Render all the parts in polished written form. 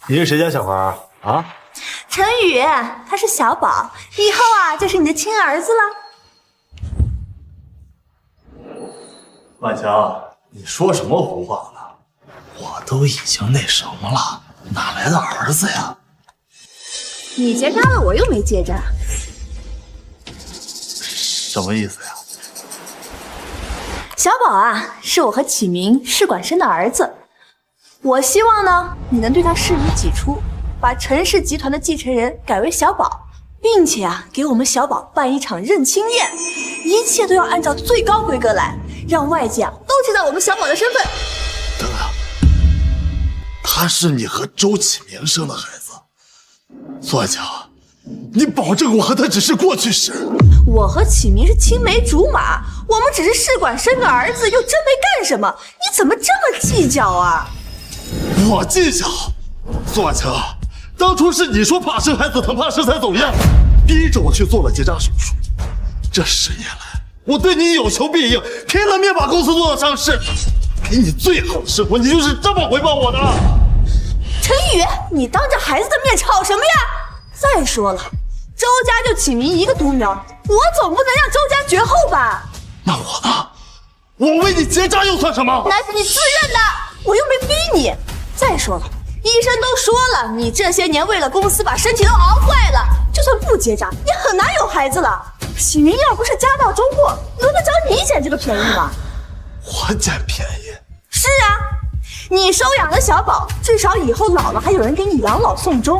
你是谁家小孩啊？啊？陈宇，他是小宝，以后啊就是你的亲儿子了。万强，你说什么胡话呢？我都已经那什么了，哪来的儿子呀？你结扎了，我又没结扎。什么意思呀？小宝啊，是我和启明试管生的儿子。我希望呢，你能对他视如己出，把陈氏集团的继承人改为小宝，并且啊，给我们小宝办一场认亲宴，一切都要按照最高规格来，让外界啊都知道我们小宝的身份。等等，他是你和周启明生的孩子，苏万强，你保证我和他只是过去式？我和启明是青梅竹马，我们只是试管生个儿子，又真没干什么，你怎么这么计较啊？我计较？苏万强，当初是你说怕生孩子疼，怕生才走样，逼着我去做了结扎手术。这10年来，我对你有求必应，拼了命把公司做到上市，给你最好的生活，你就是这么回报我的？陈宇，你当着孩子的面吵什么呀？再说了，周家就启明一个独苗，我总不能让周家绝后吧？那我呢？我为你结扎又算什么？那是你自认的，我又没逼你。再说了，医生都说了，你这些年为了公司把身体都熬坏了，就算不结扎，也很难有孩子了。启明要不是家道中落，轮得着你捡这个便宜吗？我捡便宜？是啊，你收养了小宝，至少以后老了还有人给你养老送终，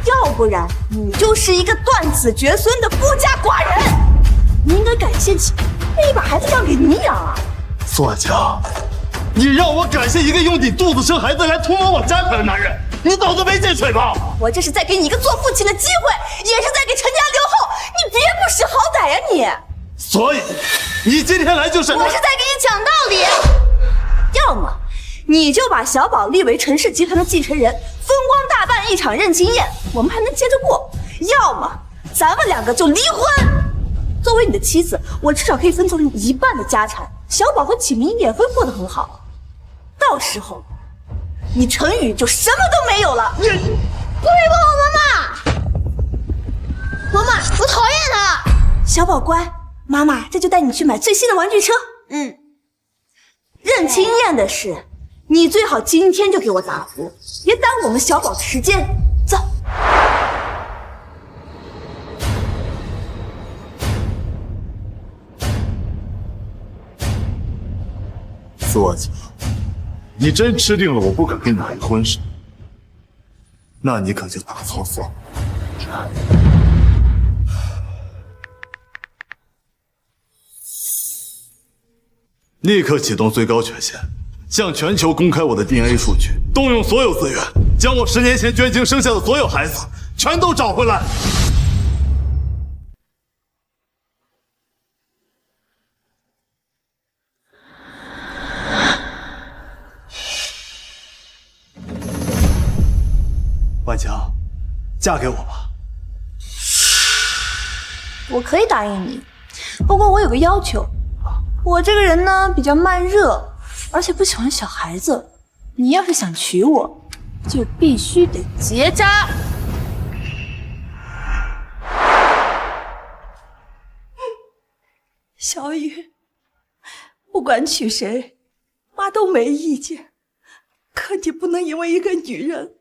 要不然你就是一个断子绝孙的孤家寡人。你应该感谢启明，愿意把孩子让给你养啊。苏万强，你让我感谢一个用你肚子生孩子来图谋我家产的男人，你脑子没进水吧？我这是在给你一个做父亲的机会，也是在给陈家留后，你别不识好歹呀你！所以，你今天来就是我是在给你讲道理。要么你就把小宝立为陈氏集团的继承人，风光大办一场认亲宴，我们还能接着过；要么咱们2个就离婚。作为你的妻子，我至少可以分走你一半的家产，小宝和启明也会过得很好。到时候，你陈宇就什么都没有了。你不许碰我妈妈！妈妈，我讨厌他。小宝乖，妈妈这就带你去买最新的玩具车。认亲宴的事，你最好今天就给我答复，别耽误我们小宝的时间。走。苏万强，你真吃定了我不肯跟你离婚是吗？那你可就大错错了。立刻启动最高权限，向全球公开我的 DNA 数据，动用所有资源，将我10年前捐精生下的所有孩子全都找回来。万强，嫁给我吧。我可以答应你，不过我有个要求，我这个人呢比较慢热，而且不喜欢小孩子。你要是想娶我，就必须得结扎。小雨，不管娶谁，妈都没意见，可你不能因为一个女人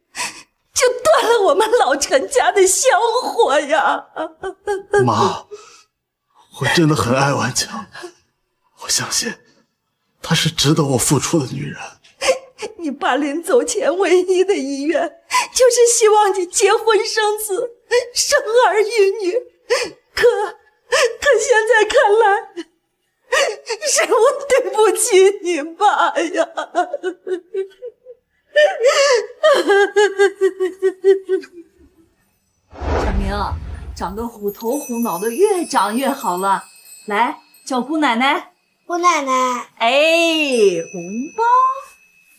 就断了我们老陈家的香火呀！妈，我真的很爱万强，我相信她是值得我付出的女人。你爸临走前唯一的遗愿，就是希望你结婚生子，生儿育女。可现在看来，是我对不起你爸呀！小明，长得虎头虎脑的，越长越好了。来，叫姑奶奶。姑奶奶，哎，红包。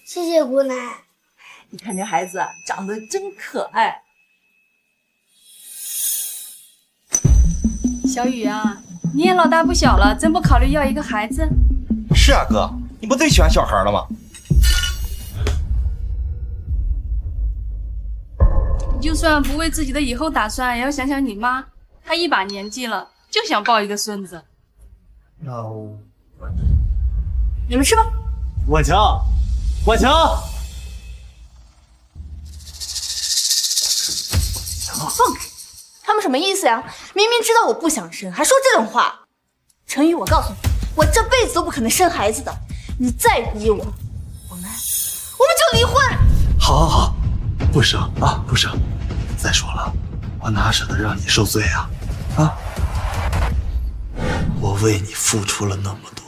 谢谢姑奶。你看这孩子长得真可爱。小雨啊，你也老大不小了，真不考虑要一个孩子？是啊，哥，你不最喜欢小孩了吗？就算不为自己的以后打算，也要想想你妈，她一把年纪了，就想抱一个孙子。你们吃吧。婉强，婉强，放开！他们什么意思呀？明明知道我不想生，还说这种话。陈宇，我告诉你，我这辈子都不可能生孩子的。你再逼我，我们就离婚。好，不生啊，不生。再说了，我哪舍得让你受罪啊？我为你付出了那么多，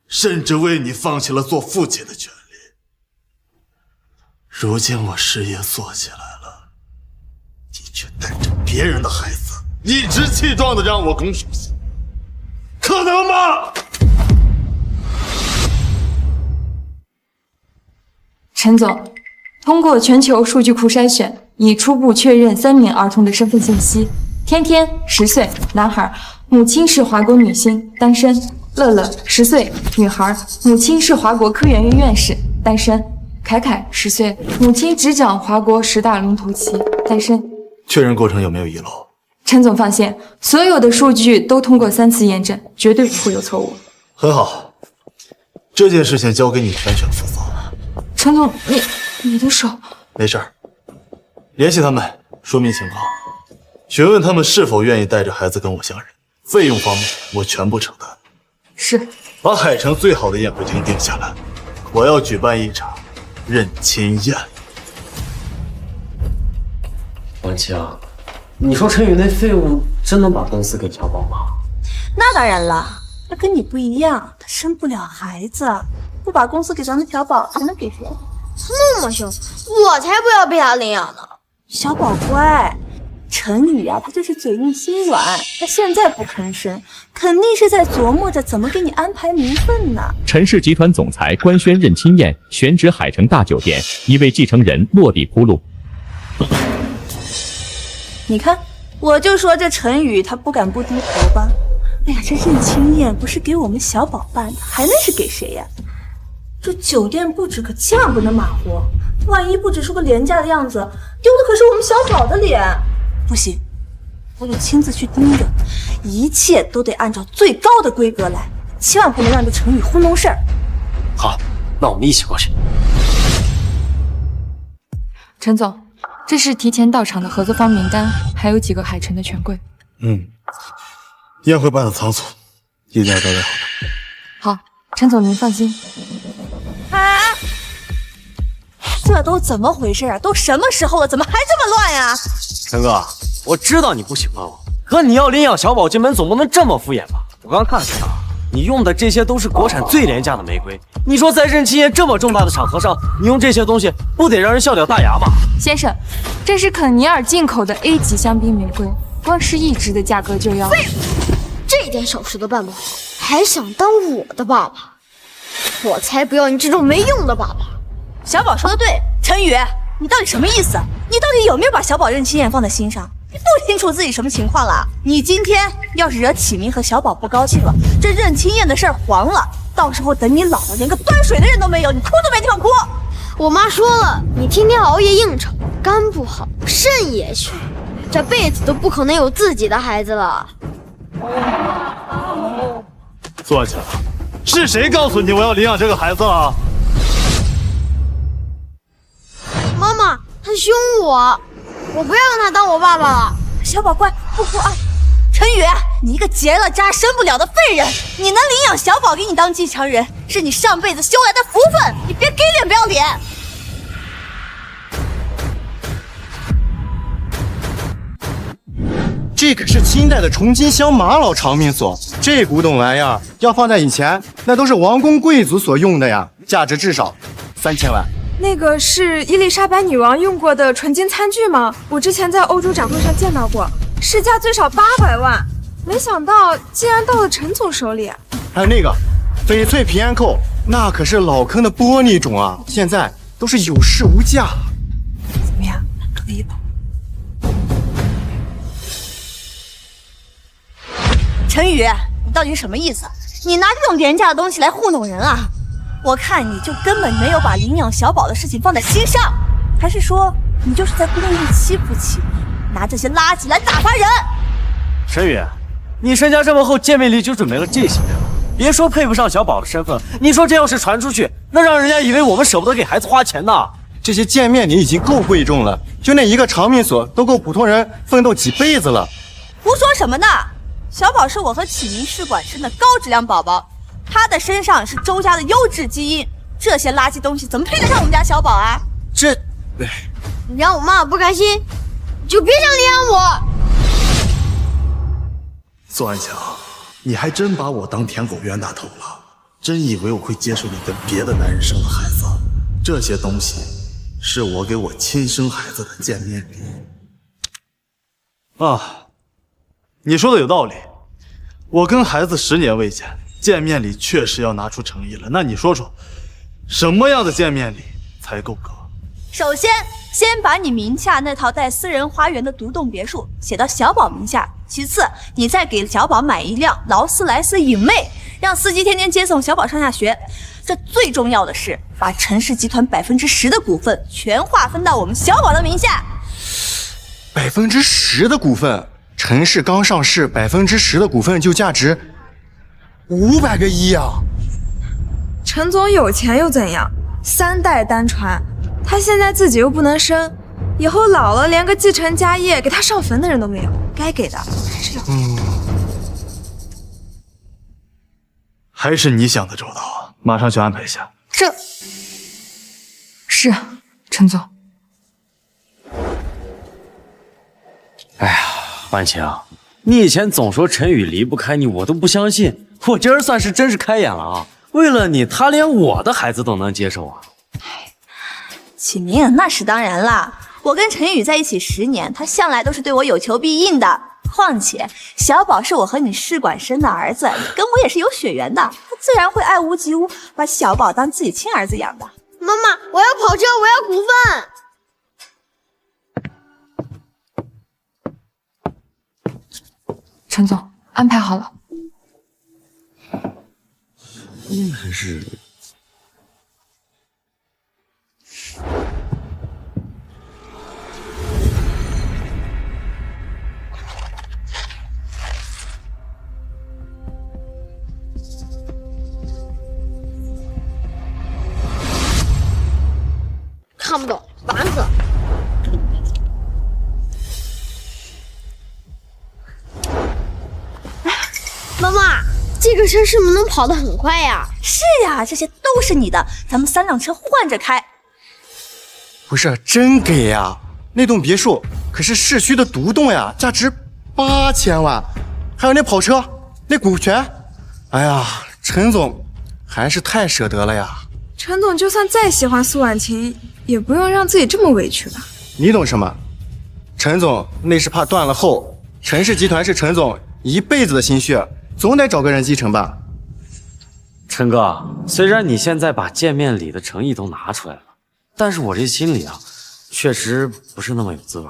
甚至为你放弃了做父亲的权利。如今我事业做起来了，你却带着别人的孩子，理直气壮的让我拱手相让，可能吗？陈总，通过全球数据库筛选，已初步确认3名儿童的身份信息：天天10岁，男孩，母亲是华国女星，单身；乐乐10岁，女孩，母亲是华国科研院院士，单身；凯凯10岁，母亲执掌华国10大龙头企，单身。确认过程有没有遗漏？陈总放心，所有的数据都通过3次验证，绝对不会有错误。很好，这件事情交给你全权负责。陈总，你的手……没事儿，联系他们，说明情况，询问他们是否愿意带着孩子跟我相认，费用方面我全部承担。是。把海城最好的宴会厅定下来，我要举办一场认亲宴。婉强，你说陈宇那废物真能把公司给调包吗？那当然了，他跟你不一样，他生不了孩子，不把公司给咱们调保，还能给谁？那么凶，我才不要被他领养呢！小宝乖，陈宇啊，他就是嘴硬心软，他现在不吭声，肯定是在琢磨着怎么给你安排名分呢。陈氏集团总裁官宣认亲宴，选址海城大酒店，一位继承人落地铺路。你看，我就说这陈宇他不敢不低头吧。哎呀，这认亲宴不是给我们小宝办的，还能是给谁呀？这酒店布置可千万不能马虎，万一布置出个廉价的样子，丢的可是我们小宝的脸。不行，我得亲自去盯着，一切都得按照最高的规格来，千万不能让这陈宇糊弄事儿。好，那我们一起过去。陈总，这是提前到场的合作方名单，还有几个海城的权贵。宴会办得仓促，一定要交代好。好，陈总您放心。啊！这都怎么回事啊？都什么时候了，怎么还这么乱呀？陈哥，我知道你不喜欢我，可你要领养小宝进门，总不能这么敷衍吧？我刚看了下，你用的这些都是国产最廉价的玫瑰。你说在认亲宴这么重大的场合上，你用这些东西，不得让人笑掉大牙吗？先生，这是肯尼尔进口的 A 级香槟玫瑰，光是1支的价格就要……这点小事都办不好，还想当我的爸爸？我才不要你这种没用的爸爸！小宝说的对，陈宇，你到底什么意思？你到底有没有把小宝认亲宴放在心上？你不清楚自己什么情况了？你今天要是惹启明和小宝不高兴了，这认亲宴的事儿黄了，到时候等你老了，连个端水的人都没有，你哭都没地方哭。我妈说了，你天天熬夜应酬，肝不好，肾也虚，这辈子都不可能有自己的孩子了。坐下，是谁告诉你我要领养这个孩子了？妈妈，他凶我，我不要让他当我爸爸了。小宝乖，不哭啊！陈宇，你一个结了扎生不了的废人，你能领养小宝给你当继承人，是你上辈子修来的福分，你别给脸不要脸！这可是清代的重金乡玛瑙长命锁，这古董玩意儿要放在以前，那都是王公贵族所用的呀，价值至少3000万。那个是伊丽莎白女王用过的纯金餐具吗？我之前在欧洲展会上见到过，市价最少800万，没想到竟然到了陈总手里。还有那个翡翠平安扣，那可是老坑的玻璃种啊，现在都是有市无价。怎么样，可以吧？陈宇，你到底是什么意思？你拿这种廉价的东西来糊弄人啊？我看你就根本没有把领养小宝的事情放在心上，还是说你就是在故意欺负启明，拿这些垃圾来打发人。陈宇，你身家这么厚，见面礼就准备了这些，别说配不上小宝的身份，你说这要是传出去，那让人家以为我们舍不得给孩子花钱呢。这些见面礼已经够贵重了，就那一个长命锁都够普通人奋斗几辈子了。胡说什么呢？小宝是我和启明试管生的高质量宝宝，他的身上是周家的优质基因，这些垃圾东西怎么配得上我们家小宝啊？你让我妈妈不开心，你就别想连我。宋安强，你还真把我当舔狗冤大头了，真以为我会接受你跟别的男人生的孩子？这些东西是我给我亲生孩子的见面礼。啊，你说的有道理，我跟孩子10年未见，见面礼确实要拿出诚意了。那你说说，什么样的见面礼才够格？首先把你名下那套带私人花园的独栋别墅写到小宝名下，其次你再给小宝买一辆劳斯莱斯影魅，让司机天天接送小宝上下学。这最重要的是把陈氏集团10%的股份全划分到我们小宝的名下。10%的股份，陈氏刚上市，10%的股份就价值500个亿啊！陈总有钱又怎样？3代单传，他现在自己又不能生，以后老了连个继承家业给他上坟的人都没有，该给的还是要。还是你想的周到，马上去安排一下。是陈总。哎呀，万晴，你以前总说陈宇离不开你，我都不相信，我今儿算是真是开眼了啊！为了你，他连我的孩子都能接受啊！启明，那是当然啦，我跟陈宇在一起10年，他向来都是对我有求必应的。况且小宝是我和你试管生的儿子，你跟我也是有血缘的，他自然会爱屋及乌，把小宝当自己亲儿子养的。妈妈，我要跑车，我要股份。陈总，安排好了。应该是。看不懂，烦死了。妈妈，这个车是不是能跑得很快呀？是呀，这些都是你的，咱们3辆车换着开。不是真给呀，那栋别墅可是市区的独栋呀，价值8000万，还有那跑车，那股权，哎呀，陈总还是太舍得了呀。陈总就算再喜欢苏婉晴，也不用让自己这么委屈吧？你懂什么？陈总那是怕断了后，陈氏集团是陈总一辈子的心血，总得找个人继承吧。陈哥，虽然你现在把见面礼的诚意都拿出来了，但是我这心里啊，确实不是那么有滋味。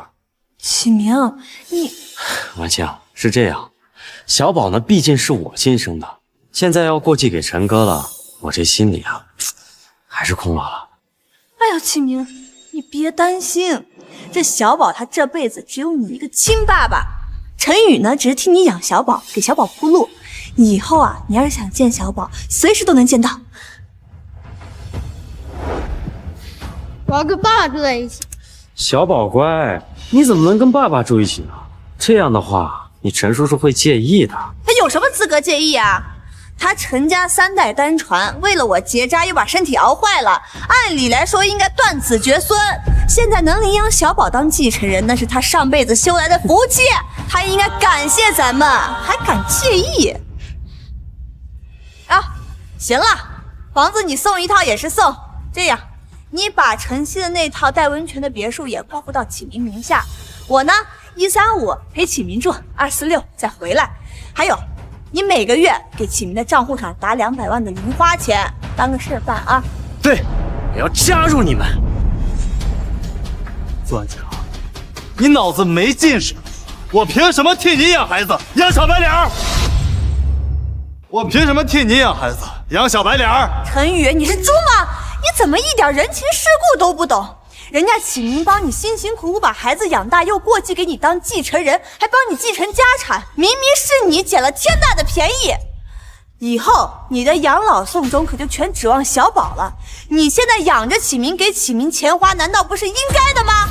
启明，你……婉晴，是这样，小宝呢毕竟是我亲生的，现在要过继给陈哥了，我这心里啊，还是空落了。哎呦，启明，你别担心，这小宝他这辈子只有你一个亲爸爸，陈宇呢只是替你养小宝，给小宝铺路。以后啊，你要是想见小宝，随时都能见到。我要跟爸爸住在一起。小宝乖，你怎么能跟爸爸住一起呢？这样的话，你陈叔叔会介意的。他有什么资格介意啊？他陈家3代单传，为了我结扎又把身体熬坏了，按理来说应该断子绝孙。现在能领养小宝当继承人，那是他上辈子修来的福气，他应该感谢咱们，还敢介意？啊，行了，房子你送一套也是送。这样，你把晨曦的那套带温泉的别墅也过户到启明名下，我呢135陪启明住，246再回来。还有，你每个月给启明的账户上打200万的零花钱，当个事儿办啊。对，我要加入你们。钻强，你脑子没近视？我凭什么替你养孩子，养小白脸？我凭什么替你养孩子，养小白脸？陈宇，你是猪吗？你怎么一点人情世故都不懂？人家启明帮你辛辛苦苦把孩子养大，又过继给你当继承人，还帮你继承家产，明明是你捡了天大的便宜。以后你的养老送终可就全指望小宝了。你现在养着启明，给启明钱花，难道不是应该的吗？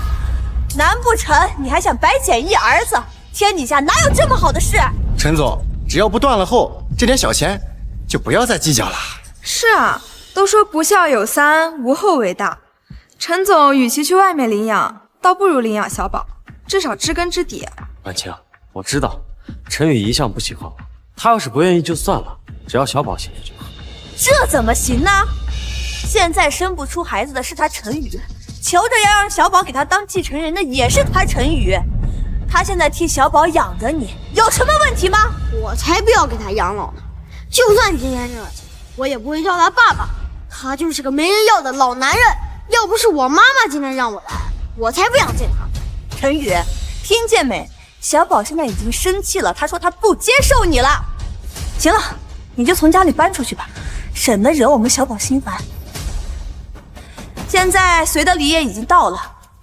难不成你还想白捡一儿子？天底下哪有这么好的事？陈总，只要不断了后，这点小钱就不要再计较了。是啊，都说不孝有三，无后为大。陈总与其去外面领养，倒不如领养小宝，至少知根知底。婉清，我知道陈宇一向不喜欢我，他要是不愿意就算了，只要小宝幸福就好。这怎么行呢？现在生不出孩子的是他陈宇，求着要让小宝给他当继承人的也是他陈宇。他现在替小宝养着你，有什么问题吗？我才不要给他养老呢！就算今天热情，我也不会叫他爸爸。他就是个没人要的老男人。要不是我妈妈今天让我来，我才不想见他。陈宇，听见没？小宝现在已经生气了，他说他不接受你了。行了，你就从家里搬出去吧，省得惹我们小宝心烦。现在随的礼也已经到了，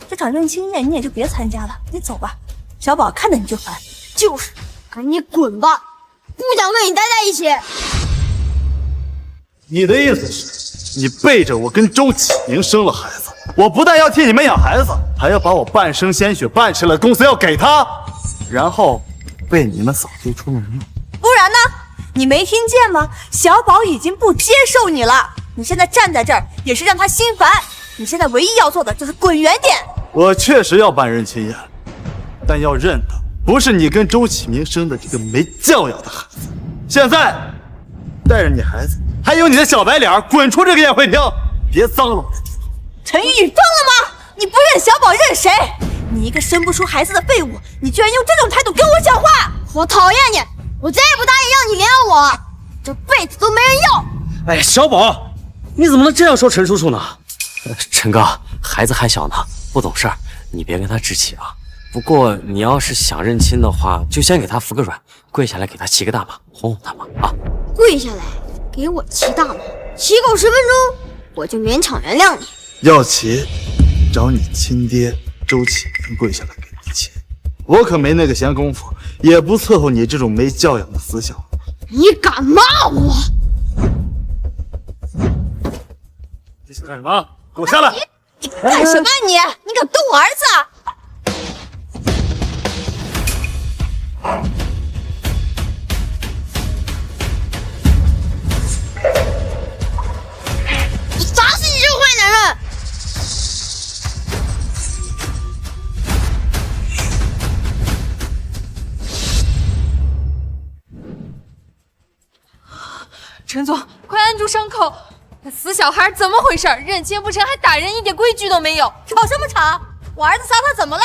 这场认亲宴你也就别参加了，你走吧。小宝看着你就烦。就是，赶紧滚吧，不想跟你待在一起。你的意思是，你背着我跟周启明生了孩子，我不但要替你们养孩子，还要把我半生鲜血办成了公司要给他，然后被你们扫地出门了。不然呢？你没听见吗？小宝已经不接受你了，你现在站在这儿也是让他心烦。你现在唯一要做的就是滚远点。我确实要办认亲宴，但要认的不是你跟周启明生的这个没教养的孩子。现在带着你孩子还有你的小白脸滚出这个宴会厅，别脏了我的地方。陈宇，疯了吗？你不认小宝认谁？你一个生不出孩子的废物，你居然用这种态度跟我讲话！我讨厌你，我再也不答应让你领养我，这辈子都没人要。哎，小宝，你怎么能这样说陈叔叔呢？陈哥，孩子还小呢，不懂事儿，你别跟他置气啊。不过你要是想认亲的话，就先给他服个软，跪下来给他骑个大马，哄哄他嘛啊！跪下来给我骑大马，骑够10分钟，我就勉强原谅你。要骑，找你亲爹周启明跪下来给你骑，我可没那个闲工夫，也不伺候你这种没教养的死小子。你敢骂我？你想干什么？给我下来！你干什么你？你敢动我儿子？我打死你这个坏男人！陈总，快按住伤口！那死小孩怎么回事？认亲不成还打人，一点规矩都没有！吵什么吵？我儿子撒他怎么了？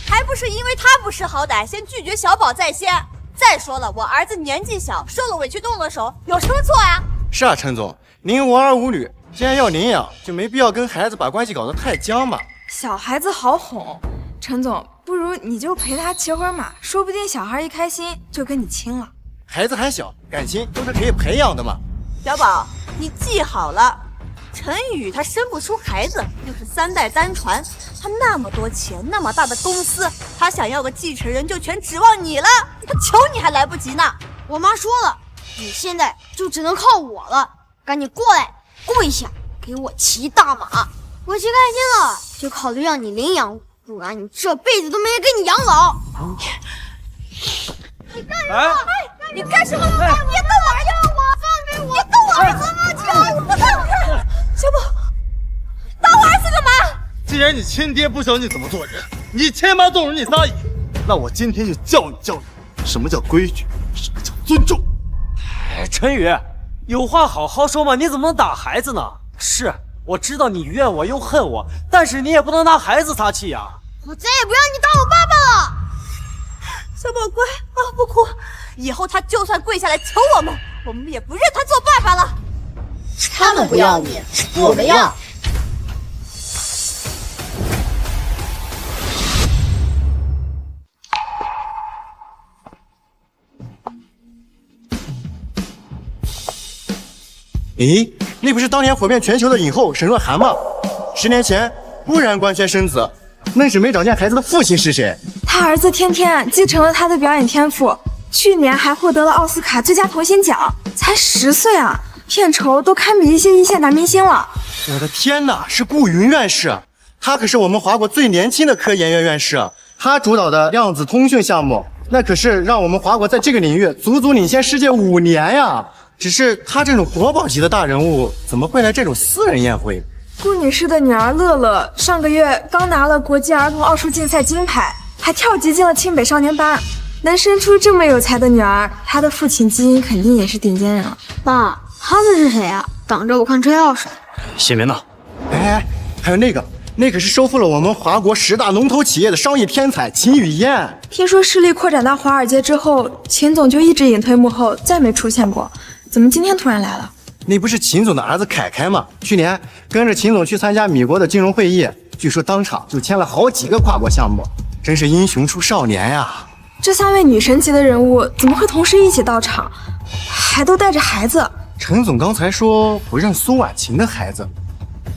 还不是因为他不识好歹，先拒绝小宝在先。再说了，我儿子年纪小，受了委屈动了手，有什么错呀？是啊，陈总，您无儿无女，既然要领养，就没必要跟孩子把关系搞得太僵嘛。小孩子好哄，陈总，不如你就陪他骑会儿马，说不定小孩一开心就跟你亲了。孩子还小，感情都是可以培养的嘛。小宝，你记好了，陈宇他生不出孩子，又是3代单传，他那么多钱，那么大的公司，他想要个继承人就全指望你了，他求你还来不及呢。我妈说了，你现在就只能靠我了，赶紧过来跪下给我骑大马。我骑开心了，就考虑让你领养我，不然你这辈子都没人给你养老。你干什么？你干什么？你干嘛呀？放开我！你动我儿子吗？你放开！小宝，打我儿子干嘛？既然你亲爹不教你怎么做人，你亲妈纵容你撒野，那我今天就教育教育什么叫规矩，什么叫尊重。哎，陈宇，有话好好说嘛，你怎么能打孩子呢？是，我知道你怨我又恨我，但是你也不能拿孩子撒气呀。我再也不让你当我爸爸了。小宝乖啊，不哭。以后他就算跪下来求我们也不认他做爸爸了。他们不要你，我们要。咦，那不是当年火遍全球的影后沈若涵吗？10年前，不然官宣生子，愣是没找见孩子的父亲是谁。他儿子天天继承了他的表演天赋，去年还获得了奥斯卡最佳童星奖，才10岁啊，片酬都堪比一些一线男明星了。我的天哪，是顾云院士，他可是我们华国最年轻的科研院院士，他主导的量子通讯项目，那可是让我们华国在这个领域足足领先世界5年呀。只是他这种国宝级的大人物，怎么会来这种私人宴会？顾女士的女儿乐乐上个月刚拿了国际儿童奥数竞赛金牌，还跳级进了清北少年班。能生出这么有才的女儿，她的父亲基因肯定也是顶尖人了。爸，他们是谁啊？挡着我看车钥匙。谢明呢？哎，还有那可是收复了我们华国10大龙头企业的商业天才秦雨嫣。听说势力扩展到华尔街之后，秦总就一直隐退幕后，再没出现过。怎么今天突然来了？那不是秦总的儿子凯凯吗？去年跟着秦总去参加米国的金融会议，据说当场就签了好几个跨国项目，真是英雄出少年呀！这3位女神级的人物怎么会同时一起到场，还都带着孩子？陈总刚才说不认苏婉晴的孩子，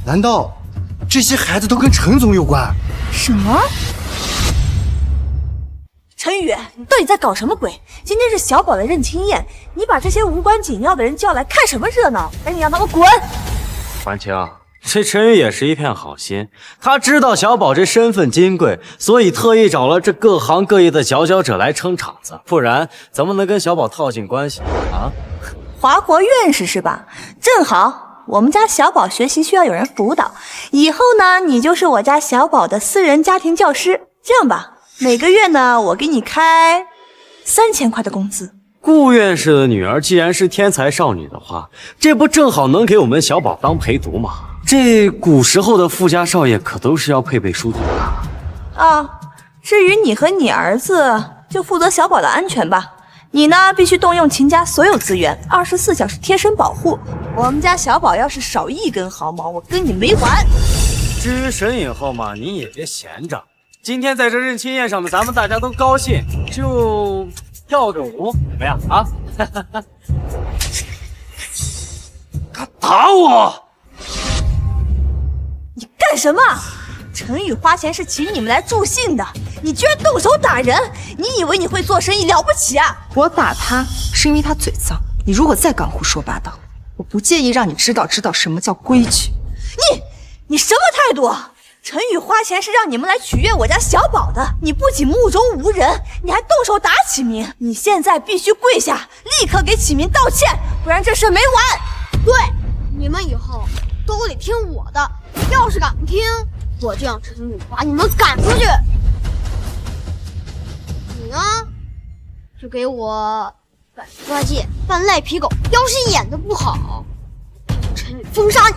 难道这些孩子都跟陈总有关？什么？陈宇，你到底在搞什么鬼？今天是小宝的认亲宴，你把这些无关紧要的人叫来看什么热闹？赶紧让他们滚！婉晴，这陈宇也是一片好心，他知道小宝这身份金贵，所以特意找了这各行各业的佼佼者来撑场子，不然怎么能跟小宝套近关系啊？华国院士是吧？正好，我们家小宝学习需要有人辅导，以后呢，你就是我家小宝的私人家庭教师。这样吧，每个月呢，我给你开3000块的工资。顾院士的女儿既然是天才少女的话，这不正好能给我们小宝当陪读吗？这古时候的富家少爷可都是要配备书读的啊。至于你和你儿子，就负责小宝的安全吧。你呢，必须动用秦家所有资源，24小时贴身保护。我们家小宝要是少一根毫毛，我跟你没完。至于神隐后嘛，你也别闲着。今天在这认亲宴上面，咱们大家都高兴，就跳个舞，怎么样啊？他打我！你干什么？陈宇花钱是请你们来助兴的，你居然动手打人！你以为你会做生意了不起啊？我打他是因为他嘴脏，你如果再敢胡说八道，我不介意让你知道什么叫规矩。你什么态度？陈宇花钱是让你们来取悦我家小宝的，你不仅目中无人，你还动手打启明！你现在必须跪下，立刻给启明道歉，不然这事没完！对，你们以后都得听我的，要是敢不听，我就让陈宇把你们赶出去。你呢，就给我反抓戒，扮赖皮狗，要是演得不好，陈宇封杀你。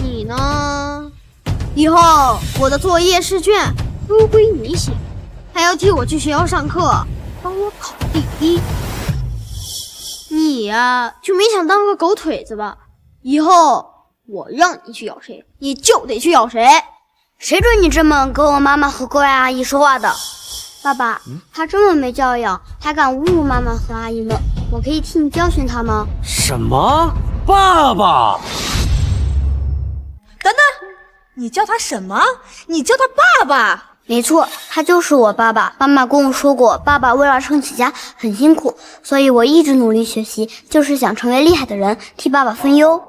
你呢？以后我的作业试卷都归你写，还要替我去学校上课，帮我考第1。你呀，就没想当个狗腿子吧？以后我让你去咬谁，你就得去咬谁。谁准你这么跟我妈妈和各位阿姨说话的？爸爸，他这么没教养，还敢侮辱妈妈和阿姨们，我可以替你教训他吗？什么？爸爸？等等，你叫他什么？你叫他爸爸？没错，他就是我爸爸。妈妈跟我说过，爸爸为了撑起家很辛苦，所以我一直努力学习，就是想成为厉害的人，替爸爸分忧。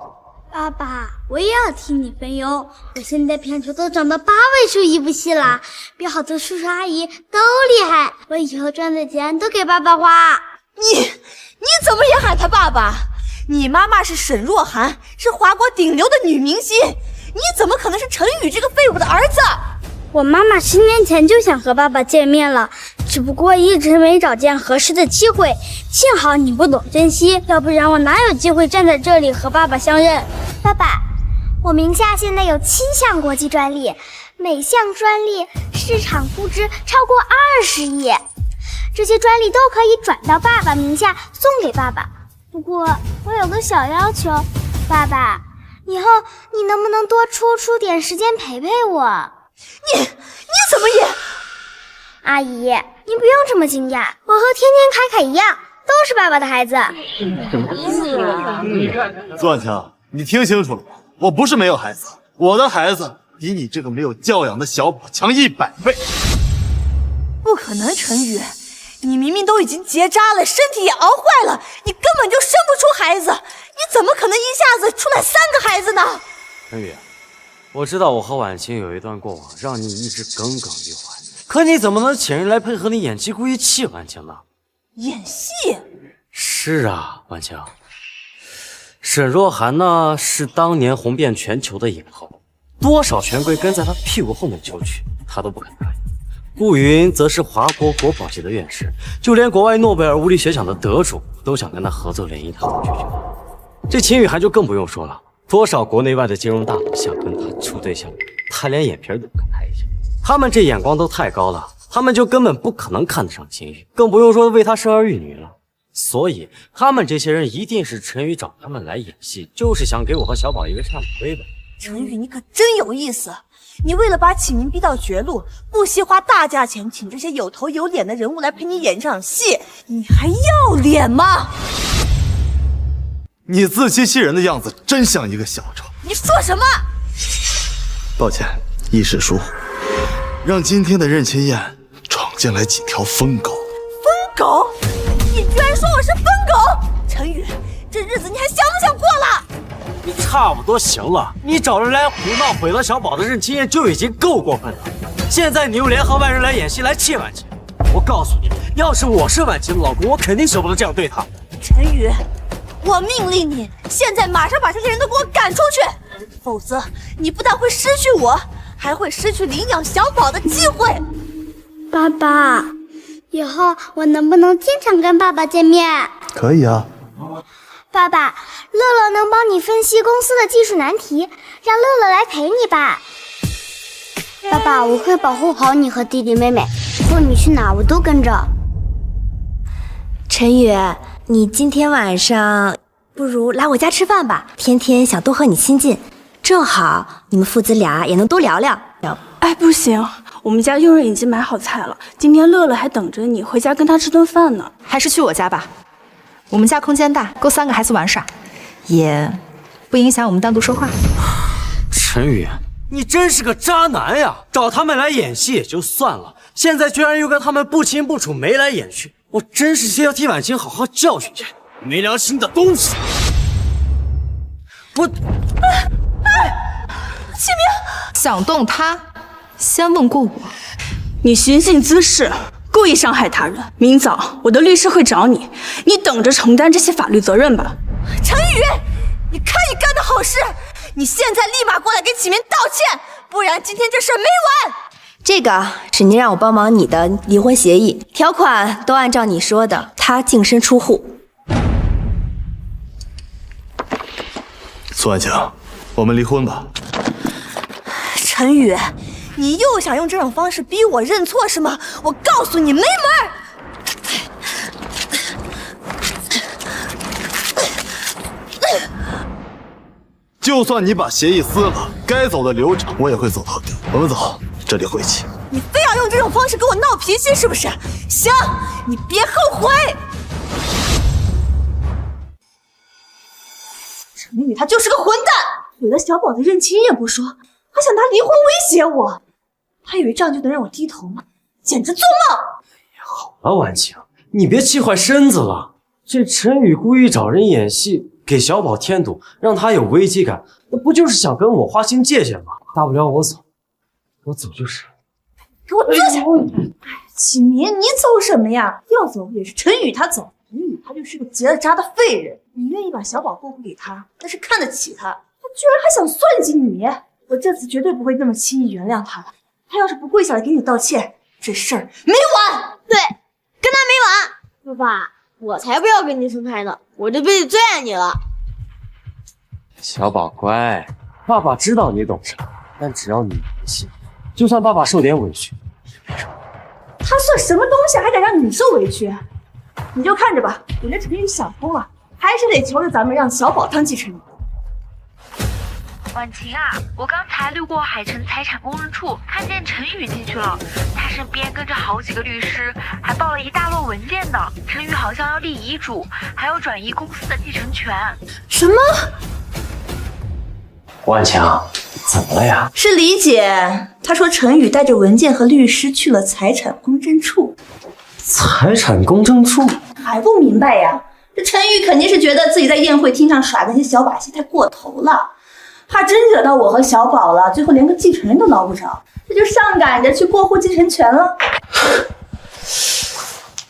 爸爸，我也要替你分忧。我现在片酬都涨到8位数一部戏啦，比好多叔叔阿姨都厉害。我以后赚的钱都给爸爸花。你怎么也喊他爸爸？你妈妈是沈若涵，是华国顶流的女明星，你怎么可能是陈宇这个废物的儿子？我妈妈10年前就想和爸爸见面了，只不过一直没找见合适的机会。幸好你不懂珍惜，要不然我哪有机会站在这里和爸爸相认。爸爸，我名下现在有7项国际专利，每项专利市场估值超过20亿，这些专利都可以转到爸爸名下送给爸爸。不过我有个小要求，爸爸，以后你能不能多出点时间陪陪我？你怎么也……阿姨，你不用这么惊讶，我和天天凯凯一样，都是爸爸的孩子。苏婉晴，你听清楚了吗？我不是没有孩子，我的孩子比你这个没有教养的小宝强100倍。不可能，陈宇，你明明都已经结扎了，身体也熬坏了，你根本就生不出孩子，你怎么可能一下子出来3个孩子呢？陈宇，我知道我和婉晴有一段过往，让你一直耿耿于怀。可你怎么能请人来配合你演技，故意气婉晴呢？演戏？是啊，婉晴。沈若涵呢，是当年红遍全球的影后，多少权贵跟在她屁股后面求娶，她都不肯答应。顾云则是华国国宝级的院士，就连国外诺贝尔物理学奖的得主都想跟她合作联谊，她都拒绝。这秦雨涵就更不用说了，多少国内外的金融大佬想跟她处对象，她连眼皮都不敢抬一下。他们这眼光都太高了，他们就根本不可能看得上秦雨，更不用说为她生儿育女了。所以他们这些人一定是陈宇找他们来演戏，就是想给我和小宝一个下马威的。陈宇，你可真有意思！你为了把启明逼到绝路，不惜花大价钱请这些有头有脸的人物来陪你演这场戏，你还要脸吗？你自欺欺人的样子真像一个小丑。你说什么？抱歉，一时疏忽，让今天的任清燕闯进来几条疯狗。疯狗？你居然说我是疯狗！陈宇，这日子你还想不想过了？你差不多行了，你找人来胡闹毁了小宝的任清燕就已经够过分了，现在你又联合外人来演戏来气婉晴。我告诉你，要是我是婉晴的老公，我肯定舍不得这样对她。陈宇，我命令你现在马上把这些人都给我赶出去，否则你不但会失去我，还会失去领养小宝的机会。爸爸，以后我能不能经常跟爸爸见面？可以啊。爸爸，乐乐能帮你分析公司的技术难题，让乐乐来陪你吧。爸爸，我会保护好你和弟弟妹妹，以后你去哪我都跟着。陈宇，你今天晚上不如来我家吃饭吧，天天想多和你亲近，正好你们父子俩也能多聊聊。哎，不行，我们家佣人已经买好菜了，今天乐乐还等着你回家跟他吃顿饭呢。还是去我家吧，我们家空间大，够3个孩子玩耍，也不影响我们单独说话。陈宇，你真是个渣男呀！找他们来演戏也就算了，现在居然又跟他们不清不楚，眉来眼去，我真是要替婉晴好好教训去，没良心的东西！我，启明，想动他，先问过我。你寻衅滋事，故意伤害他人，明早我的律师会找你，你等着承担这些法律责任吧。陈宇，你看你干的好事，你现在立马过来给启明道歉，不然今天这事儿没完。这个是您让我帮忙你的离婚协议，条款都按照你说的，他净身出户。苏婉晴，我们离婚吧。陈宇，你又想用这种方式逼我认错是吗？我告诉你没门儿！就算你把协议撕了，该走的流程我也会走到底。我们走，这里晦气。你非要用这种方式跟我闹脾气是不是？行，你别后悔。陈宇他就是个混蛋，毁了小宝的任清燕不说，还想拿离婚威胁我。他以为这样就能让我低头吗？简直做梦！好了，婉晴，你别气坏身子了。这陈宇故意找人演戏，给小宝添堵，让他有危机感，那不就是想跟我划清界限吗？大不了我走，我走就是。给我坐下！启明，你走什么呀？要走也是陈宇他走，陈宇他就是个结了扎的废人。你愿意把小宝过户给他，那是看得起他，他居然还想算计你！我这次绝对不会那么轻易原谅他了。他要是不跪下来给你道歉，这事儿没完。对，跟他没完。爸爸，我才不要跟你分开呢，我这辈子最爱你了。小宝乖，爸爸知道你懂事，但只要你没信，就算爸爸受点委屈也没什么。他算什么东西，还敢让你受委屈？你就看着吧，我这陈宇想疯了，还是得求着咱们让小宝当继承人。婉晴啊，我刚才路过海城财产公证处，看见陈宇进去了，他身边跟着好几个律师，还抱了一大摞文件呢。陈宇好像要立遗嘱，还要转移公司的继承权。什么？婉晴，怎么了呀？是李姐，她说陈宇带着文件和律师去了财产公证处。财产公证处？还不明白呀？这陈宇肯定是觉得自己在宴会厅上耍那些小把戏太过头了，怕真惹到我和小宝了，最后连个继承人都捞不着，这就上赶着去过户继承权了。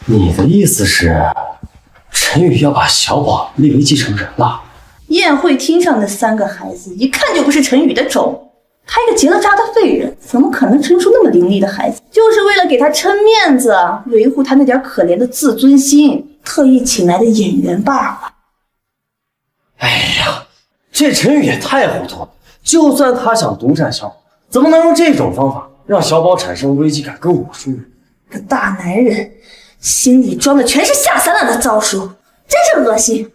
你的意思是，陈宇要把小宝立为继承人了？宴会厅上的3个孩子一看就不是陈宇的种，他一个结了扎的废人，怎么可能生出那么伶俐的孩子？就是为了给他撑面子，维护他那点可怜的自尊心，特意请来的演员罢了。哎呀，这陈宇也太糊涂了！就算他想独占小宝，怎么能用这种方法让小宝产生危机感跟我疏远？个大男人心里装的全是下三滥的招数，真是恶心。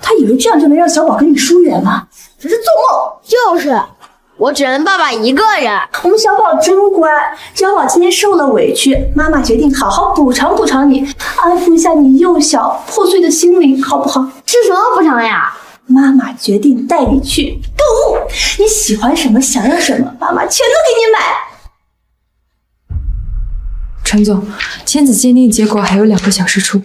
他以为这样就能让小宝跟你疏远吗？只是做梦。就是，我只认爸爸一个人。我们小宝真乖，小宝今天受了委屈，妈妈决定好好补偿补偿你，安抚一下你幼小破碎的心灵，好不好？是什么补偿呀？妈妈决定带你去购物，你喜欢什么，想要什么，妈妈全都给你买。陈总，亲子鉴定结果还有2个小时出，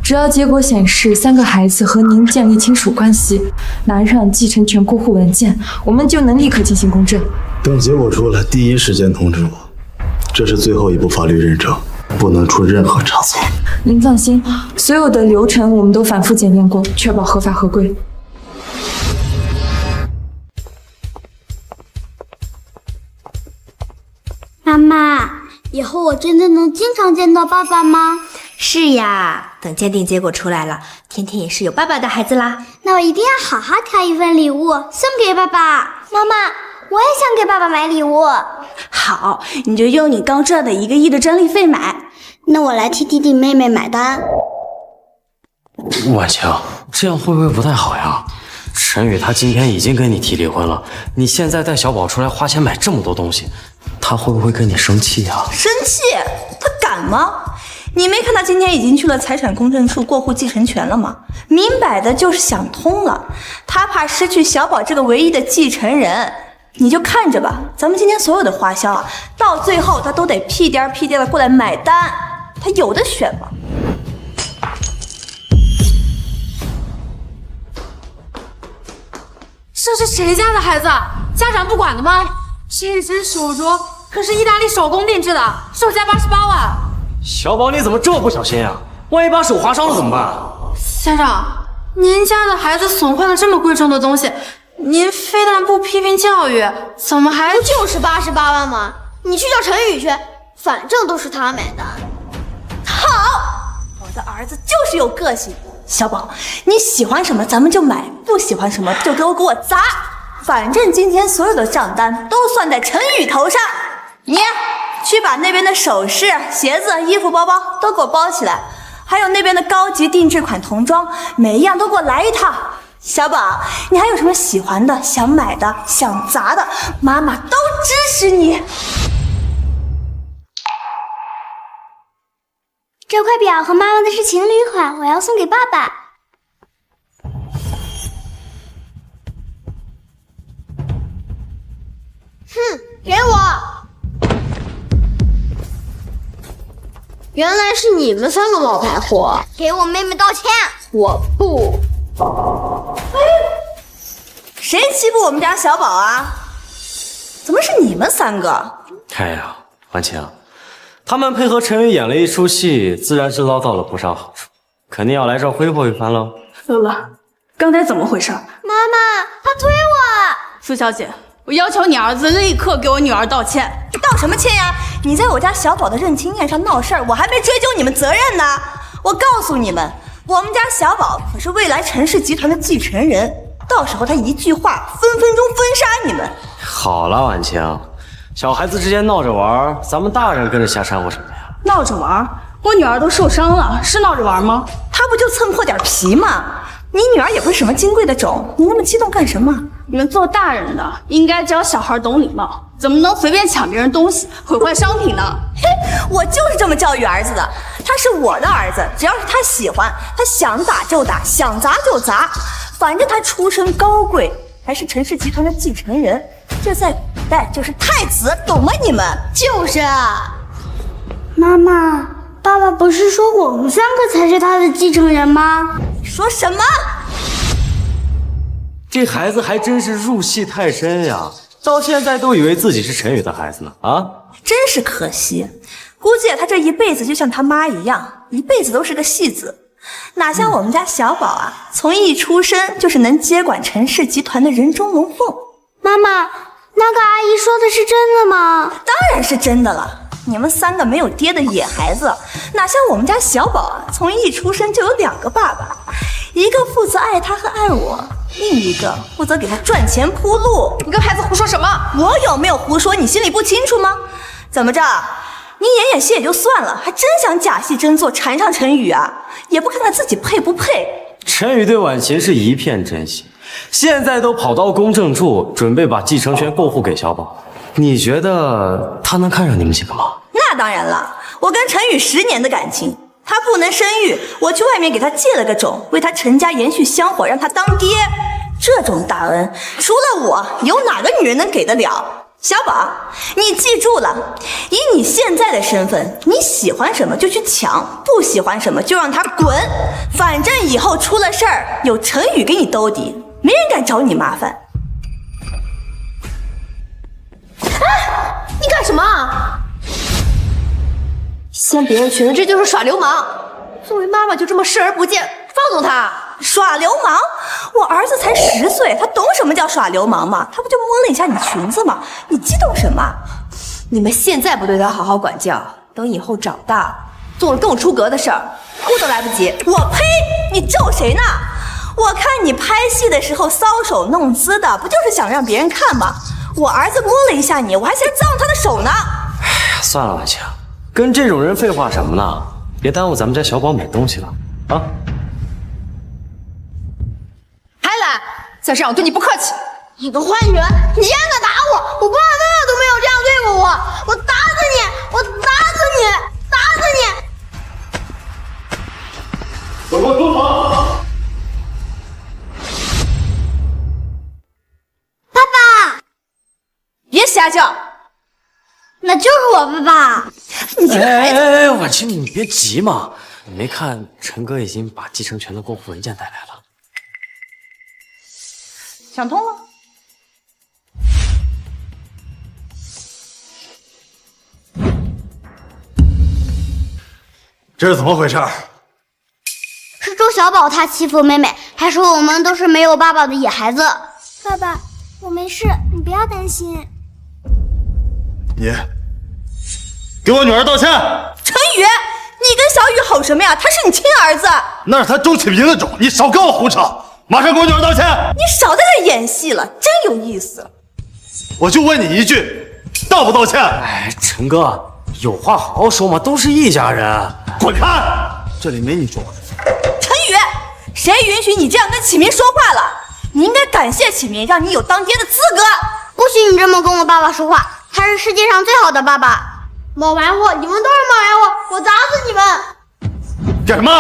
只要结果显示3个孩子和您建立亲属关系，拿上继承权过户文件，我们就能立刻进行公证。等结果出来，第一时间通知我。这是最后一步法律认证，不能出任何差错。您放心，所有的流程我们都反复检验过，确保合法合规。妈妈，以后我真的能经常见到爸爸吗？是呀，等鉴定结果出来了，天天也是有爸爸的孩子啦。那我一定要好好挑一份礼物送给爸爸。妈妈，我也想给爸爸买礼物。好，你就用你刚赚的1个亿的专利费买。那我来替弟弟妹妹买单。婉晴，这样会不会不太好呀？陈宇他今天已经跟你提离婚了，你现在带小宝出来花钱买这么多东西，他会不会跟你生气呀？生气？他敢吗？你没看他今天已经去了财产公证处过户继承权了吗？明摆的就是想通了，他怕失去小宝这个唯一的继承人。你就看着吧，咱们今天所有的花销啊，到最后他都得屁颠屁颠的过来买单，他有的选吗？这是谁家的孩子？家长不管的吗？这只手镯可是意大利手工定制的，售价88万。小宝，你怎么这么不小心呀？万一把手划伤了怎么办？先生，您家的孩子损坏了这么贵重的东西，您非但不批评教育，怎么还……不就是88万吗？你去叫陈宇去，反正都是他买的。好，我的儿子就是有个性。小宝，你喜欢什么咱们就买，不喜欢什么就给我砸。反正今天所有的账单都算在陈宇头上。你去把那边的首饰、鞋子、衣服、包包都给我包起来，还有那边的高级定制款童装，每一样都给我来一套。小宝，你还有什么喜欢的、想买的、想砸的，妈妈都支持你。这块表和妈妈的是情侣款，我要送给爸爸。哼，给我！原来是你们3个冒牌货，给我妹妹道歉！我不。谁欺负我们家小宝啊？怎么是你们3个？哎呀，婉晴，他们配合陈宇演了一出戏，自然是捞到了不少好处，肯定要来这儿挥霍一番喽。乐乐，刚才怎么回事？妈妈，他推我！苏小姐，我要求你儿子立刻给我女儿道歉。道什么歉呀？你在我家小宝的认亲宴上闹事儿，我还没追究你们责任呢。我告诉你们，我们家小宝可是未来陈氏集团的继承人，到时候他一句话，分分钟分杀你们。好了，婉晴，小孩子之间闹着玩，咱们大人跟着瞎掺和什么呀？闹着玩？我女儿都受伤了，是闹着玩吗？她不就蹭破点皮吗？你女儿也不是什么金贵的种，你那么激动干什么？你们做大人的应该教小孩懂礼貌，怎么能随便抢别人东西，毁坏商品呢？嘿，我就是这么教育儿子的。他是我的儿子，只要是他喜欢，他想打就打，想砸就砸，反正他出身高贵，还是陈氏集团的继承人，这在古代就是太子，懂吗？你们就是啊。妈妈，爸爸不是说我们3个才是他的继承人吗？你说什么？这孩子还真是入戏太深呀，到现在都以为自己是陈宇的孩子呢啊！真是可惜，估计他这一辈子就像他妈一样，一辈子都是个戏子，哪像我们家小宝啊，从一出生就是能接管陈氏集团的人中龙凤。妈妈，那个阿姨说的是真的吗？当然是真的了。你们3个没有爹的野孩子，哪像我们家小宝啊，从一出生就有2个爸爸，一个负责爱他和爱我，另一个负责给他赚钱铺路。你跟孩子胡说什么？我有没有胡说？你心里不清楚吗？怎么着？你演戏也就算了，还真想假戏真做缠上陈宇啊？也不看看自己配不配。陈宇对婉晴是一片真心，现在都跑到公证处，准备把继承权过户给小宝。你觉得他能看上你们几个吗？那当然了，我跟陈宇10年的感情，他不能生育，我去外面给他借了个种，为他陈家延续香火，让他当爹。这种大恩，除了我，有哪个女人能给得了？小宝，你记住了，以你现在的身份，你喜欢什么就去抢，不喜欢什么就让他滚。反正以后出了事儿，有陈宇给你兜底，没人敢找你麻烦。你干什么？掀别人裙子，这就是耍流氓！作为妈妈就这么视而不见，放纵他？耍流氓？我儿子才10岁，他懂什么叫耍流氓吗？他不就摸了一下你裙子吗？你激动什么？你们现在不对他好好管教，等以后长大做了更出格的事儿，哭都来不及。我呸！你咒谁呢？我看你拍戏的时候搔首弄姿的，不就是想让别人看吗？我儿子摸了一下你，我还嫌脏他的手呢。哎呀，算了，婉晴，跟这种人废话什么呢？别耽误咱们家小宝买东西了啊！还来，再这样我对你不客气。你个坏女人，你竟然敢打我！我爸爸妈妈都没有这样对过我，我打死你！我打死你！打死你！给我住口！爸爸，别瞎叫，那就是我爸爸。你这个孩子！哎，婉晴，你别急嘛，你没看陈哥已经把继承权的过户文件带来了？想通了？这是怎么回事？是周小宝他欺负妹妹，还说我们都是没有爸爸的野孩子。爸爸，我没事，你不要担心。你给我女儿道歉！陈宇，你跟小雨吼什么呀？他是你亲儿子。那是他周启明的种，你少跟我胡扯！马上给我女儿道歉！你少在这演戏了，真有意思。我就问你一句，道不道歉？哎，陈哥，有话好好说嘛，都是一家人。滚开！这里没你说话的份。陈宇，谁允许你这样跟启明说话了？你应该感谢启明，让你有当爹的资格。不许你这么跟我爸爸说话，他是世界上最好的爸爸。冒白货，你们都是冒白货，我打死你们！干什么？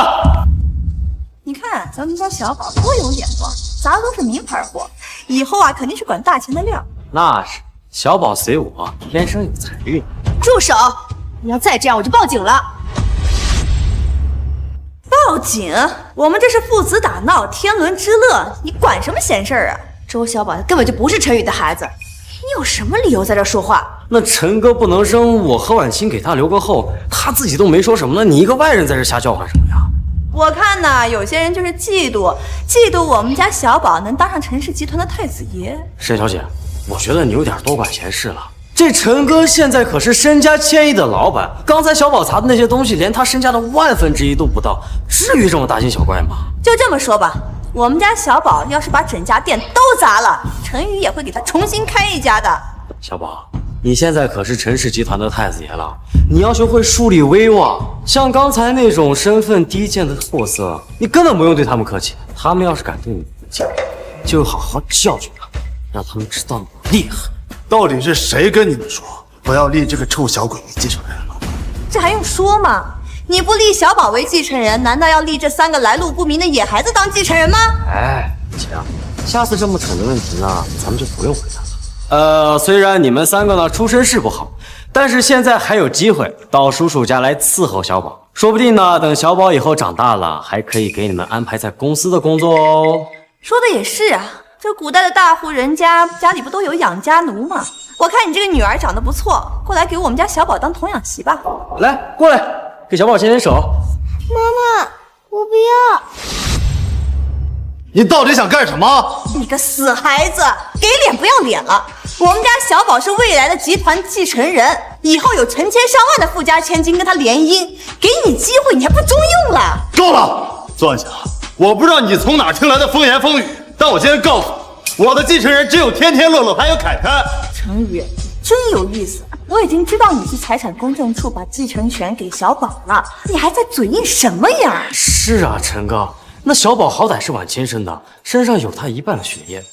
你看咱们家小宝多有眼光，砸的都是名牌货，以后啊肯定是管大钱的料。那是，小宝随我，天生有财运。住手！你要再这样，我就报警了。报警？我们这是父子打闹，天伦之乐，你管什么闲事儿啊？周小宝他根本就不是陈宇的孩子，你有什么理由在这说话？那陈哥不能生，我和婉清给他留个后，他自己都没说什么呢，你一个外人在这瞎叫唤什么呀？我看呢，有些人就是嫉妒我们家小宝能当上陈氏集团的太子爷。沈小姐，我觉得你有点多管闲事了。这陈哥现在可是身家1000亿的老板，刚才小宝砸的那些东西，连他身家的1/1000都不到，至于这么大惊小怪吗？就这么说吧，我们家小宝要是把整家店都砸了，陈宇也会给他重新开一家的。小宝，你现在可是陈氏集团的太子爷了，你要学会树立威望。像刚才那种身份低贱的货色，你根本不用对他们客气。他们要是敢对你不敬，就好好教训他们，让他们知道你厉害。到底是谁跟你们说不要立这个臭小鬼为继承人了？这还用说吗？你不立小宝为继承人，难道要立这3个来路不明的野孩子当继承人吗？哎，姐，下次这么蠢的问题呢，咱们就不用回答了。虽然你们3个呢出身是不好，但是现在还有机会到叔叔家来伺候小宝，说不定呢，等小宝以后长大了，还可以给你们安排在公司的工作哦。说的也是啊，这古代的大户人家家里不都有养家奴吗？我看你这个女儿长得不错，过来给我们家小宝当童养媳吧。来，过来，给小宝牵牵手。妈妈，我不要。你到底想干什么？你个死孩子，给脸不要脸了！我们家小宝是未来的集团继承人，以后有成千上万的富家千金跟他联姻，给你机会你还不中用了？够了，坐下。我不知道你从哪听来的风言风语，但我今天告诉你，我的继承人只有天天、乐乐还有凯凯。陈宇，真有意思，我已经知道你去财产公证处把继承权给小宝了，你还在嘴硬什么呀？是啊，陈哥。那小宝好歹是晚亲生的，身上有他一半的血液，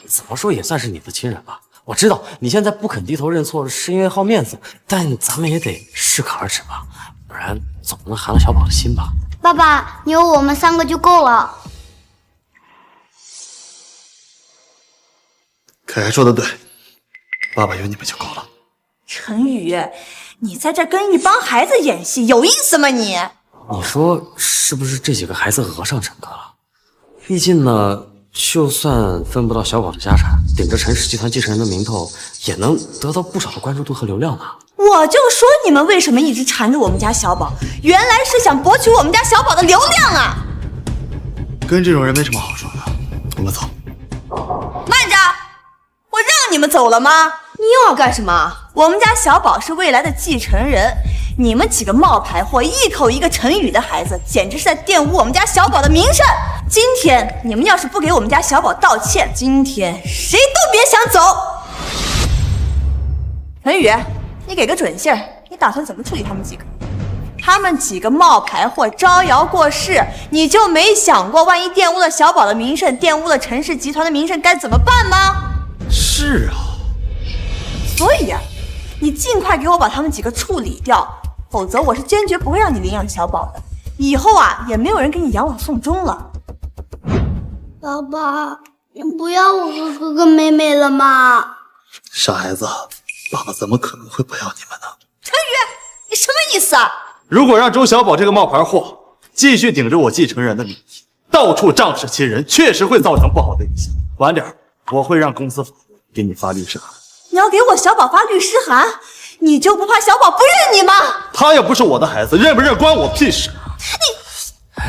怎么说也算是你的亲人吧。我知道你现在不肯低头认错是因为好面子，但咱们也得适可而止吧，不然总不能寒了小宝的心吧。爸爸，你有我们3个就够了。凯凯说的对，爸爸有你们就够了。陈宇，你在这跟一帮孩子演戏，有意思吗你？你说是不是这几个孩子讹上陈哥了？毕竟呢，就算分不到小宝的家产，顶着陈氏集团继承人的名头，也能得到不少的关注度和流量呢。我就说你们为什么一直缠着我们家小宝，原来是想博取我们家小宝的流量啊！跟这种人没什么好说的，我们走。慢着，我让你们走了吗？你又要干什么？我们家小宝是未来的继承人。你们几个冒牌货，一口一个陈宇的孩子，简直是在玷污我们家小宝的名声。今天你们要是不给我们家小宝道歉，今天谁都别想走。陈宇，你给个准信儿，你打算怎么处理他们几个？他们几个冒牌货招摇过市，你就没想过万一玷污了小宝的名声，玷污了陈氏集团的名声该怎么办吗？是啊，所以啊，你尽快给我把他们几个处理掉，否则我是坚决不会让你领养小宝的。以后啊，也没有人给你养老送终了。爸爸，你不要我和哥哥妹妹了吗？傻孩子，爸爸怎么可能会不要你们呢？陈宇，你什么意思啊？如果让周小宝这个冒牌货继续顶着我继承人的名义，到处仗势欺人，确实会造成不好的影响。晚点我会让公司法院给你发律师函。你要给我小宝发律师函，你就不怕小宝不认你吗？他又不是我的孩子，认不认关我屁事。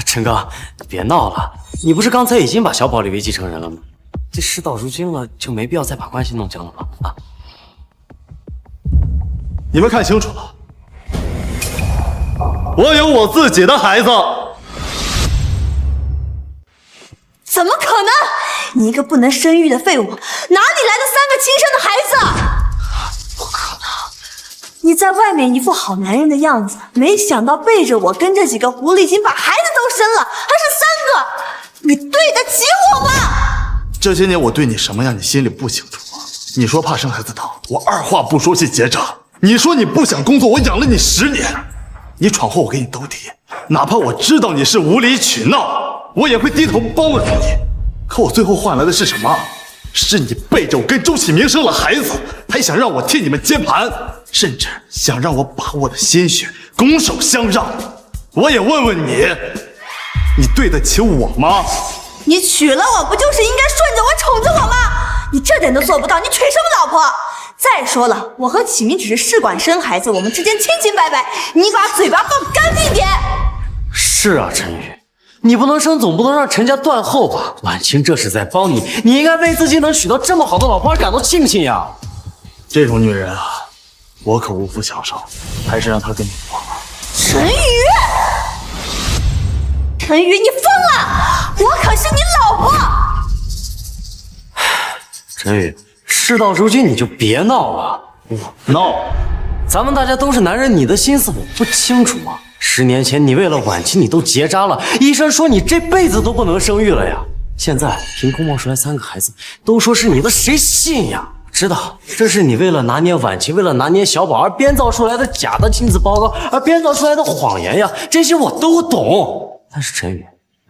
陈哥，你别闹了，你不是刚才已经把小宝立为继承人了吗？这事到如今了，就没必要再把关系弄僵了吧？啊！你们看清楚了，我有我自己的孩子。怎么可能？你一个不能生育的废物，哪里来的3个亲生的孩子？不可能！你在外面一副好男人的样子，没想到背着我跟这几个狐狸精把孩子都生了，还是3个，你对得起我吗？这些年我对你什么样，你心里不清楚吗？你说怕生孩子疼，我二话不说去结扎。你说你不想工作，我养了你10年。你闯祸，我给你兜底。哪怕我知道你是无理取闹，我也会低头包容你。可我最后换来的是什么？是你背着我跟周启明生了孩子，还想让我替你们接盘，甚至想让我把我的鲜血拱手相让。我也问问你，你对得起我吗？你娶了我，不就是应该顺着我、宠着我吗？你这点都做不到，你娶什么老婆？再说了，我和启明只是试管生孩子，我们之间清清白白，你把嘴巴放干净点。是啊，陈宇，你不能生，总不能让陈家断后吧？婉清这是在帮你，你应该为自己能娶到这么好的老婆而感到庆幸呀。这种女人啊，我可无福消受，还是让她跟你过吧。陈宇，陈宇，你疯了！我可是你老婆。陈宇，事到如今你就别闹了。我闹？咱们大家都是男人，你的心思我不清楚吗？10年前你为了婉清你都结扎了，医生说你这辈子都不能生育了呀。现在凭空冒出来3个孩子，都说是你的，谁信呀？知道这是你为了拿捏婉清，为了拿捏小宝而编造出来的假的亲子报告，而编造出来的谎言呀，这些我都懂。但是陈宇，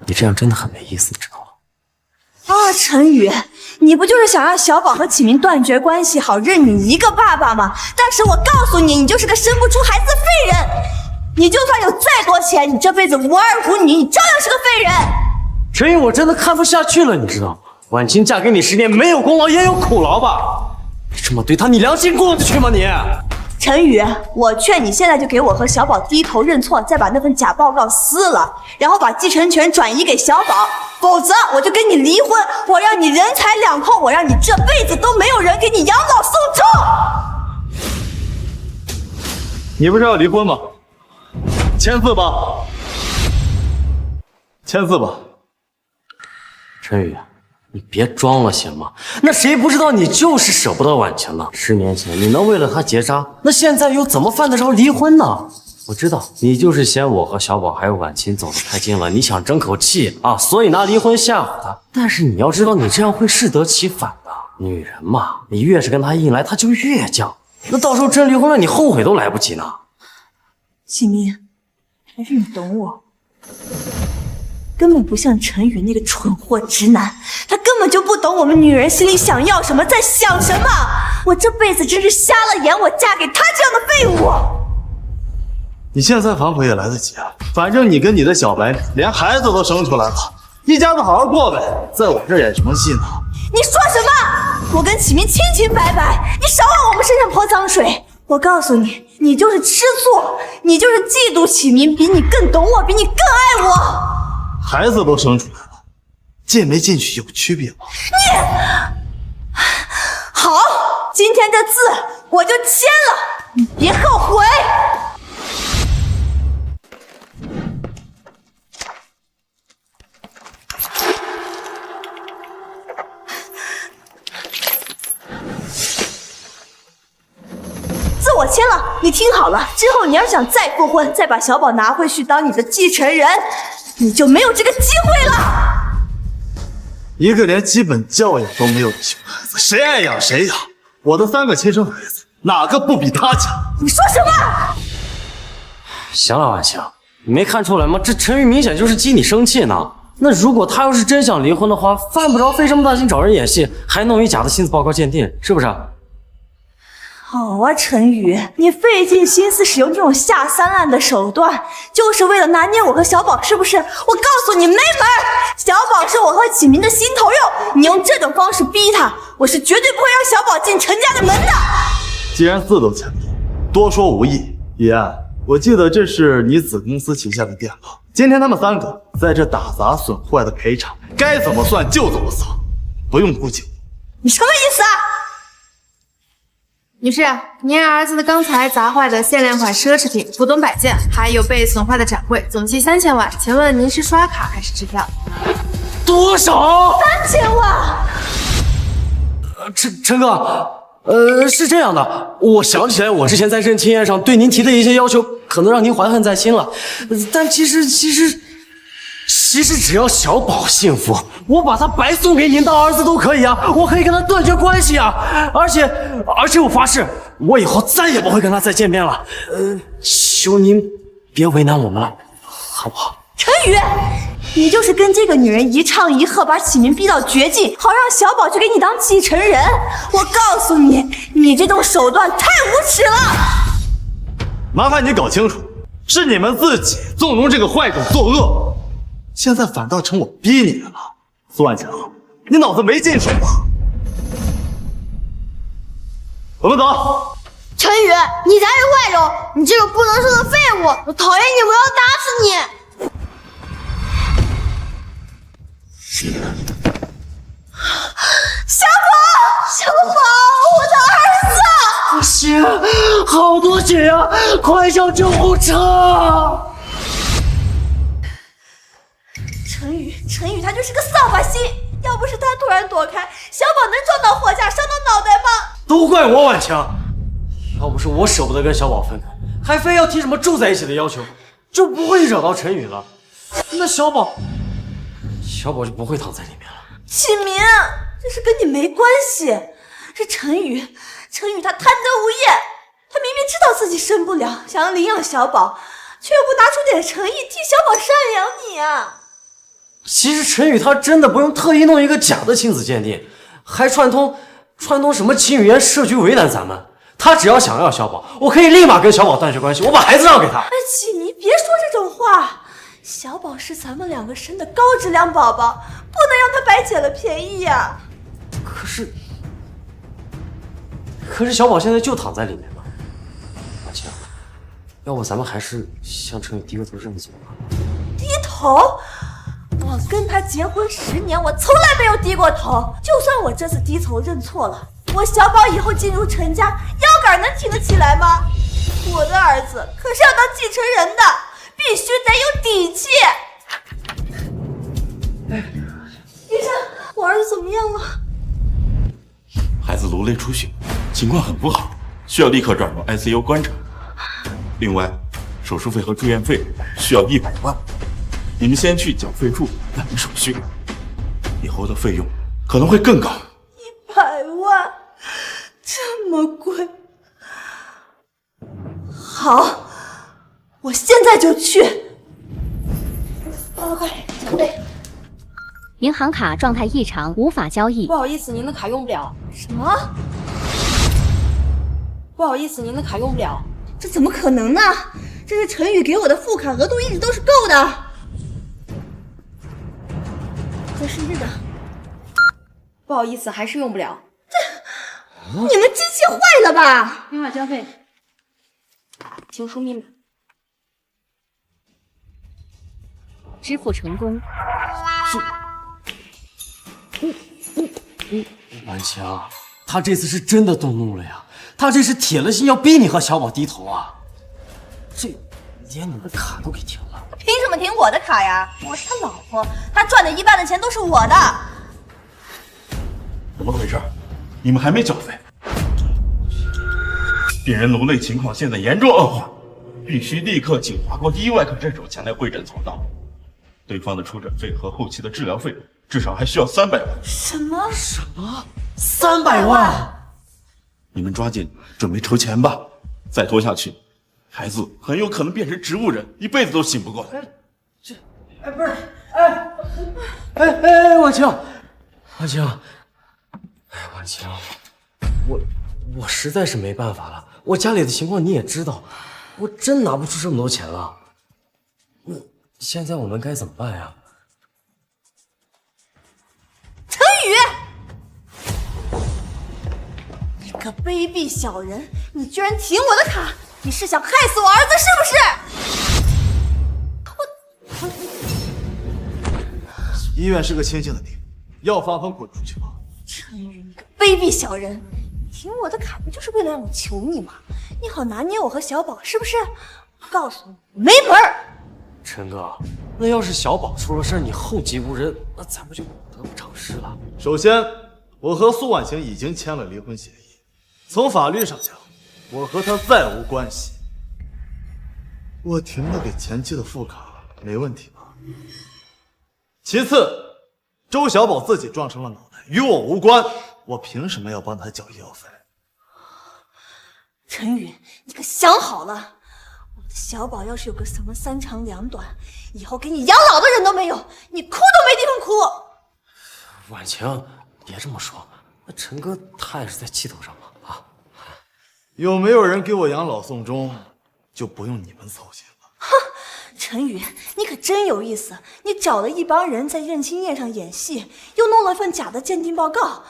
你这样真的很没意思，你知道吗？啊，陈宇，你不就是想让小宝和启明断绝关系，好认你一个爸爸吗？但是我告诉你，你就是个生不出孩子的废人。你就算有再多钱，你这辈子无儿无女，你照样是个废人。陈宇，我真的看不下去了，你知道吗？婉清嫁给你10年，没有功劳也有苦劳吧？你这么对她，你良心过得去吗你？陈宇，我劝你现在就给我和小宝低头认错，再把那份假报告撕了，然后把继承权转移给小宝，否则我就跟你离婚，我让你人财两空，我让你这辈子都没有人给你养老送终。你不是要离婚吗？签字吧，签字吧。陈宇，你别装了行吗？那谁不知道你就是舍不得婉晴呢？10年前你能为了她结扎，那现在又怎么犯得着离婚呢？我知道你就是嫌我和小宝还有婉晴走得太近了，你想争口气啊，所以拿离婚吓唬她。但是你要知道，你这样会适得其反的。女人嘛，你越是跟她硬来，她就越犟。那到时候真离婚了，你后悔都来不及呢。启明，还是你懂我，根本不像陈宇那个蠢货直男，他根本就不懂我们女人心里想要什么，在想什么。我这辈子真是瞎了眼，我嫁给他这样的废物。你现在反悔也来得及啊，反正你跟你的小白连孩子都生出来了，一家子好好过呗，在我这演什么戏呢？你说什么？我跟启明清清白白，你少往我们身上泼脏水。我告诉你，你就是吃醋，你就是嫉妒启明比你更懂我，比你更爱我。孩子都生出来了，进没进去有区别吗？你好，今天这字我就签了，你别后悔。字我签了，你听好了，之后你要想再复婚，再把小宝拿回去当你的继承人，你就没有这个机会了。一个连基本教养都没有的熊孩子，谁爱养谁养。我的3个亲生孩子，哪个不比他强？你说什么？行了，婉晴，你没看出来吗？这陈宇明显就是激你生气呢。那如果他要是真想离婚的话，犯不着费这么大劲找人演戏，还弄一假的亲子报告鉴定，是不是？好啊，陈宇，你费尽心思使用这种下三滥的手段，就是为了拿捏我和小宝，是不是？我告诉你，没门！小宝是我和启明的心头肉，你用这种方式逼他，我是绝对不会让小宝进陈家的门的。既然字都签了，多说无益。叶安，我记得这是你子公司旗下的电脑，今天他们3个在这打砸损坏的赔偿，该怎么算就怎么算，不用顾忌我。你什么意思啊？女士，您儿子的刚才砸坏的限量款奢侈品古董摆件，还有被损坏的展柜，总计3000万。请问您是刷卡还是支票？多少？3000万。陈哥，是这样的，我想起来我之前在认亲宴上对您提的一些要求，可能让您怀恨在心了。但其实只要小宝幸福，我把他白送给您当儿子都可以啊，我可以跟他断绝关系啊，而且我发誓，我以后再也不会跟他再见面了。求您别为难我们了，好不好？陈宇，你就是跟这个女人一唱一和，把启明逼到绝境，好让小宝去给你当继承人。我告诉你，你这种手段太无耻了。麻烦你搞清楚，是你们自己纵容这个坏种作恶，现在反倒成我逼你的了。苏万强，你脑子没进水吗？我们走。陈宇，你才是坏种，你这个不能说的废物，我讨厌你，我要打死你！小宝，我的儿子！不行，好多血呀！快叫救护车！陈宇他就是个扫把星，要不是他突然躲开，小宝能撞到货架，伤到脑袋吗？都怪我婉晴，要不是我舍不得跟小宝分开，还非要提什么住在一起的要求，就不会惹到陈宇了。那小宝就不会躺在里面了。启明，这事跟你没关系，是陈宇他贪得无厌，他明明知道自己生不了，想要领养小宝，却又不拿出点诚意替小宝赡养你啊！其实陈宇他真的不用特意弄一个假的亲子鉴定，还串通什么秦语言设局为难咱们。他只要想要小宝，我可以立马跟小宝断绝关系，我把孩子让给他。安琪，你别说这种话，小宝是咱们2个生的高质量宝宝，不能让他白捡了便宜呀。可是小宝现在就躺在里面嘛。婉清，要不咱们还是向陈宇低个头认罪吧？低头？我跟他结婚10年，我从来没有低过头。就算我这次低头认错了，我小宝以后进入陈家，腰杆能挺得起来吗？我的儿子可是要当继承人的，必须得有底气。医生，我儿子怎么样了？孩子颅内出血，情况很不好，需要立刻转入 ICU 观察。另外，手术费和住院费需要100万，你们先去缴费处办理手续，以后的费用可能会更高。100万，这么贵？好，我现在就去。快，小贝。银行卡状态异常，无法交易。不好意思，您的卡用不了。什么？不好意思，您的卡用不了。这怎么可能呢？这是陈宇给我的副卡，额度一直都是够的。这是日的。不好意思，还是用不了。你们机器坏了吧？电话交费，请输密码。支付成功。婉清，他这次是真的动怒了呀！他这是铁了心要逼你和小宝低头啊！这连你的卡都给停了，凭什么停我的卡呀？我是他老婆，他赚的1半的钱都是我的。怎么回事？你们还没缴费？病人颅内情况现在严重恶化，必须立刻请华国第一外科诊所前来会诊操刀。对方的出诊费和后期的治疗费至少还需要300万。什么？300万？你们抓紧准备筹钱吧，再拖下去，孩子很有可能变成植物人，一辈子都醒不过来。婉清，婉清，我实在是没办法了，我家里的情况你也知道，我真拿不出这么多钱了。现在我们该怎么办呀？陈宇，你个卑鄙小人，你居然停我的卡，你是想害死我儿子是不是？医院是个清静的地方，要发疯滚出去吧！陈宇，你个卑鄙小人，停我的卡不就是为了让我求你吗？你好拿捏我和小宝是不是？我告诉你，没门儿！陈哥，那要是小宝出了事，你后继无人，那咱们就得不偿失了。首先，我和苏婉晴已经签了离婚协议，从法律上讲，我和她再无关系。我停了给前妻的副卡，没问题吧？其次，周小宝自己撞成了脑袋，与我无关，我凭什么要帮他缴医药费？陈宇，你可想好了？小宝要是有个什么3长2短，以后给你养老的人都没有，你哭都没地方哭。婉晴，别这么说，那陈哥他也是在气头上嘛啊！有没有人给我养老送终，就不用你们操心了。哼，陈宇，你可真有意思，你找了一帮人在认亲宴上演戏，又弄了份假的鉴定报告，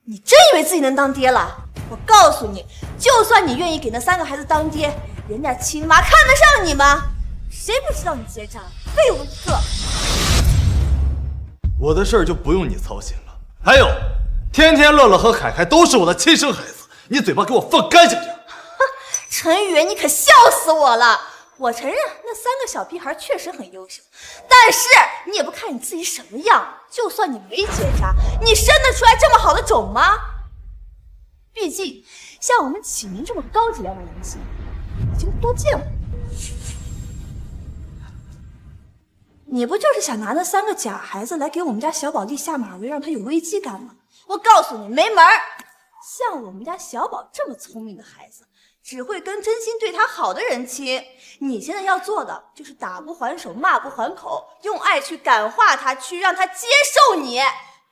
你真以为自己能当爹了？我告诉你，就算你愿意给那3个孩子当爹，人家亲妈看得上你吗？谁不知道你结账，废物一个！我的事儿就不用你操心了。还有，天天乐乐和凯凯都是我的亲生孩子，你嘴巴给我放干净点。陈宇，你可笑死我了！我承认那3个小屁孩确实很优秀，但是你也不看你自己什么样，就算你没结扎，你生得出来这么好的种吗？毕竟像我们启明这么高质量的男性已经多见了。你不就是想拿那3个假孩子来给我们家小宝立下马威，让他有危机感吗？我告诉你，没门儿！像我们家小宝这么聪明的孩子，只会跟真心对他好的人亲。你现在要做的就是打不还手，骂不还口，用爱去感化他，去让他接受你。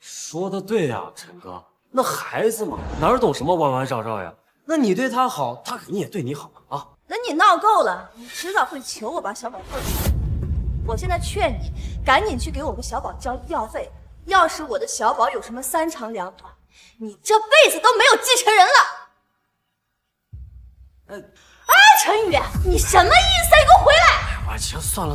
说的对呀，陈哥，那孩子嘛，哪懂什么弯弯绕绕呀？那你对他好，他肯定也对你好啊。那你闹够了，你迟早会求我把小宝放出。我现在劝你，赶紧去给我们小宝交医药费。要是我的小宝有什么三长两短，你这辈子都没有继承人了。陈宇，你什么意思？你给我回来！婉晴，算了，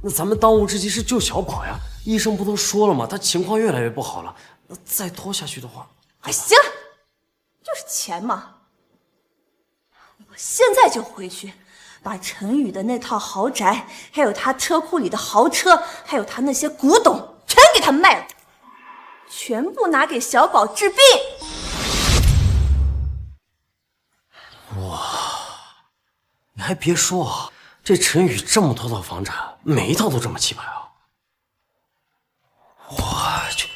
那咱们当务之急是救小宝呀。医生不都说了吗？他情况越来越不好了，那再拖下去的话，哎，行，就是钱嘛。我现在就回去，把陈宇的那套豪宅，还有他车库里的豪车，还有他那些古董，全给他卖了，全部拿给小宝治病。哇，你还别说啊，这陈宇这么多套房产，每一套都这么气派啊！我去，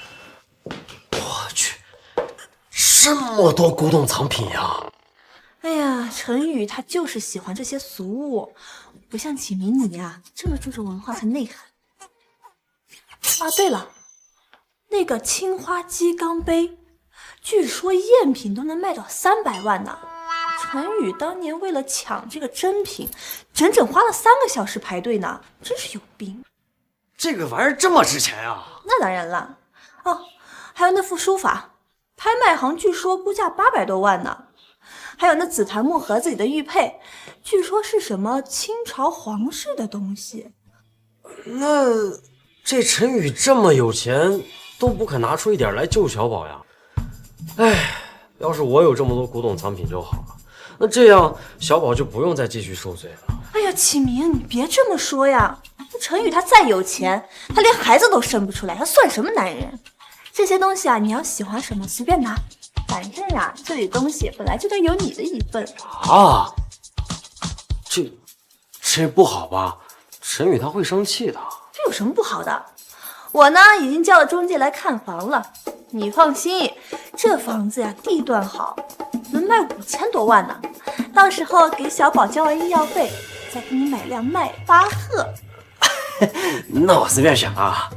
这么多古董藏品呀！哎呀，陈宇他就是喜欢这些俗物，不像启明你呀，这么注重文化和内涵。啊，对了，那个青花鸡缸杯，据说赝品都能卖到300万呢。陈宇当年为了抢这个真品，整整花了3个小时排队呢，真是有病。这个玩意儿这么值钱呀？那当然了。哦，还有那副书法，拍卖行据说估价800多万呢。还有那紫檀木盒子里的玉佩，据说是什么清朝皇室的东西。那这陈宇这么有钱，都不肯拿出一点来救小宝呀？哎，要是我有这么多古董藏品就好了。那这样小宝就不用再继续受罪了。哎呀，启明，你别这么说呀！陈宇他再有钱，他连孩子都生不出来，他算什么男人？这些东西啊，你要喜欢什么随便拿，反正呀，这里东西本来就得有你的一份啊。这不好吧？陈宇他会生气的。这有什么不好的？我呢已经叫了中介来看房了，你放心，这房子呀地段好，能卖5000多万呢。到时候给小宝交完医药费，再给你买辆迈巴赫。那我随便选啊。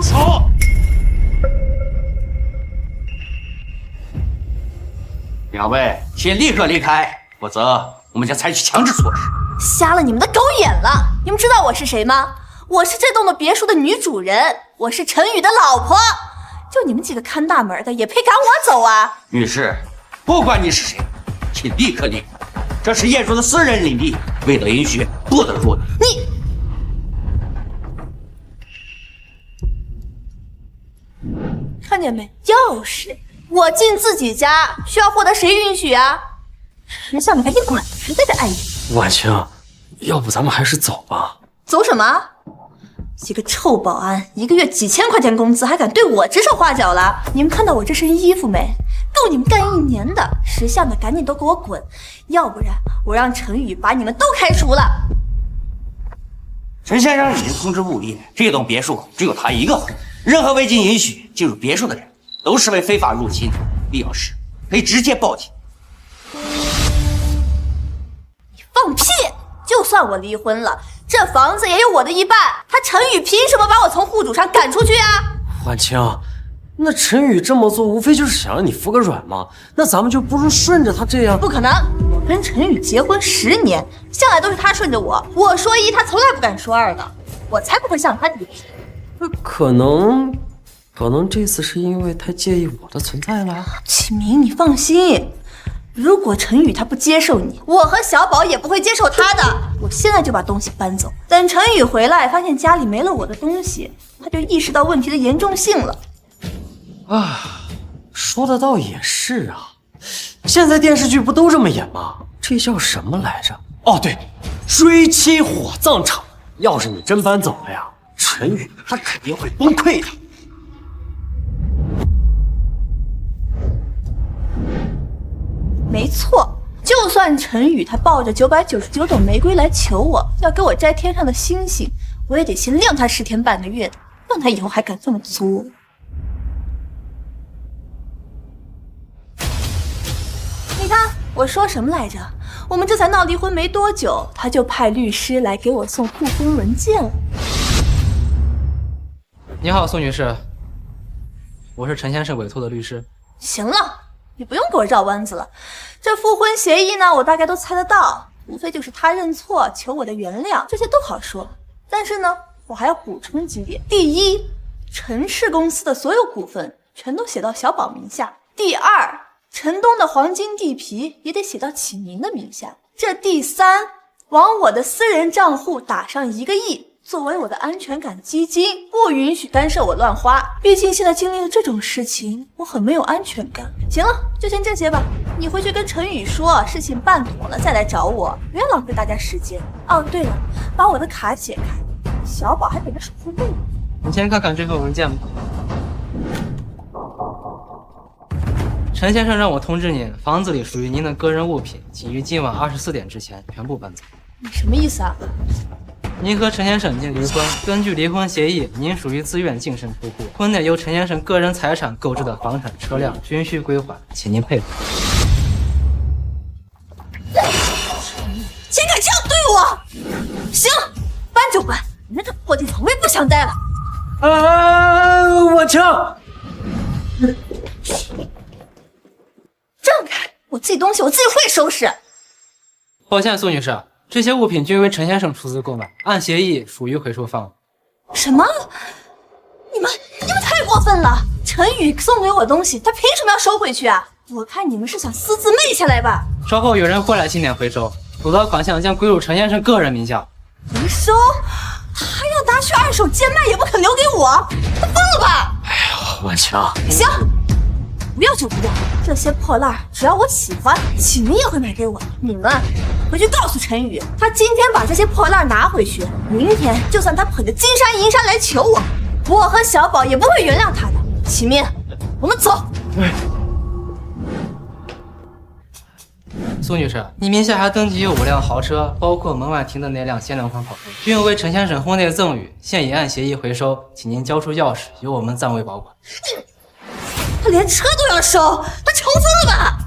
走！两位，请立刻离开，否则我们将采取强制措施。瞎了你们的狗眼了！你们知道我是谁吗？我是这栋的别墅的女主人，我是陈宇的老婆。就你们几个看大门的，也配赶我走啊？女士，不管你是谁，请立刻离开，这是业主的私人领地，未得允许，不得入。你看见没？钥匙，我进自己家需要获得谁允许啊？识相，你赶紧滚！实在是碍眼。婉晴，要不咱们还是走吧？走什么？几个臭保安，一个月几千块钱工资，还敢对我指手画脚了？你们看到我这身衣服没？够你们干1年的！识相的赶紧都给我滚，要不然我让陈宇把你们都开除了。陈先生已经通知物业，这栋别墅只有他一个，任何未经允许进入别墅的人都视为非法入侵，必要时可以直接报警。你放屁！就算我离婚了，这房子也有我的一半，他陈宇凭什么把我从户主上赶出去啊？婉晴，那陈宇这么做无非就是想让你服个软嘛，那咱们就不如顺着他这样。不可能，我跟陈宇结婚10年，向来都是他顺着我，我说1，他从来不敢说2的，我才不会像他你。可能这次是因为太介意我的存在了。启明，你放心，如果陈宇他不接受你，我和小宝也不会接受他的。我现在就把东西搬走，等陈宇回来发现家里没了我的东西，他就意识到问题的严重性了。啊，说的倒也是啊，现在电视剧不都这么演吗？这叫什么来着？哦对，追妻火葬场。要是你真搬走了呀，陈宇他肯定会崩溃的。没错，就算陈宇他抱着999朵玫瑰来求我，要给我摘天上的星星，我也得先晾他10天半个月的，让他以后还敢这么作。你看我说什么来着？我们这才闹离婚没多久，他就派律师来给我送复婚文件了。你好，苏女士，我是陈先生委托的律师。行了，你不用给我绕弯子了。这复婚协议呢，我大概都猜得到，无非就是他认错求我的原谅，这些都好说。但是呢，我还要补充几点。第一，陈氏公司的所有股份全都写到小宝名下。第二，陈东的黄金地皮也得写到启明的名下。这第三，往我的私人账户打上1个亿。作为我的安全感基金，不允许干涉我乱花。毕竟现在经历了这种事情，我很没有安全感。行了，就先这些吧。你回去跟陈宇说，事情办妥了再来找我，别浪费大家时间。哦，对了，把我的卡解开，小宝还等着手续费呢。你先看看这份文件吧。陈先生让我通知您，房子里属于您的个人物品，请于今晚24点之前全部搬走。你什么意思啊？您和陈先生已经离婚，根据离婚协议，您属于自愿净身出户，婚内由陈先生个人财产购置的房产、车辆均需归还，请您配合。竟敢这样对我！行，搬就搬，你们这破地方我也不想待了。婉晴，让开！我自己东西我自己会收拾。抱歉，苏女士，这些物品均为陈先生出资购买，按协议属于回收范围。什么？你们太过分了！陈宇送给我东西，他凭什么要收回去啊？我看你们是想私自昧下来吧？稍后有人会来清点回收，主刀款项将归入陈先生个人名下。回收？他要拿去2手贱卖，也不肯留给我，他疯了吧？哎呀，婉晴，行，不要就不要，这些破烂只要我喜欢，启明也会买给我的。你们回去告诉陈宇，他今天把这些破烂拿回去，明天就算他捧着金山银山来求我，我和小宝也不会原谅他的。启明，我们走。苏女士，你名下还登记有5辆豪车，包括门外停的那辆限量款跑车，均为陈先生婚内赠与，现已按协议回收，请您交出钥匙，由我们暂为保管。他连车都要收，他穷疯了吧？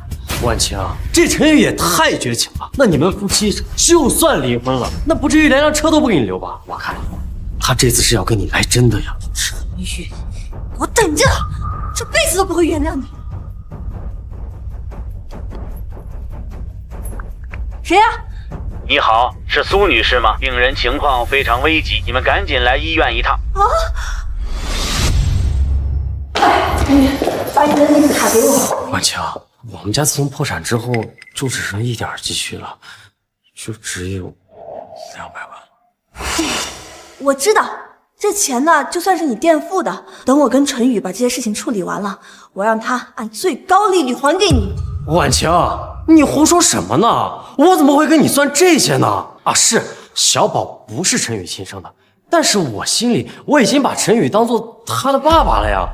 婉晴，这陈宇也太绝情了。那你们夫妻就算离婚了，那不至于连辆车都不给你留吧？我看他这次是要跟你来真的呀。陈宇，我等着，这辈子都不会原谅你。谁呀？你好，是苏女士吗？病人情况非常危急，你们赶紧来医院一趟。啊！陈宇，把你的那个卡给我。婉晴，我们家自从破产之后，就只剩1点积蓄了，就只有200万了。我知道，这钱呢，就算是你垫付的。等我跟陈宇把这些事情处理完了，我让他按最高利率还给你。婉晴，你胡说什么呢？我怎么会跟你算这些呢？啊，是小宝不是陈宇亲生的，但是我心里我已经把陈宇当做他的爸爸了呀。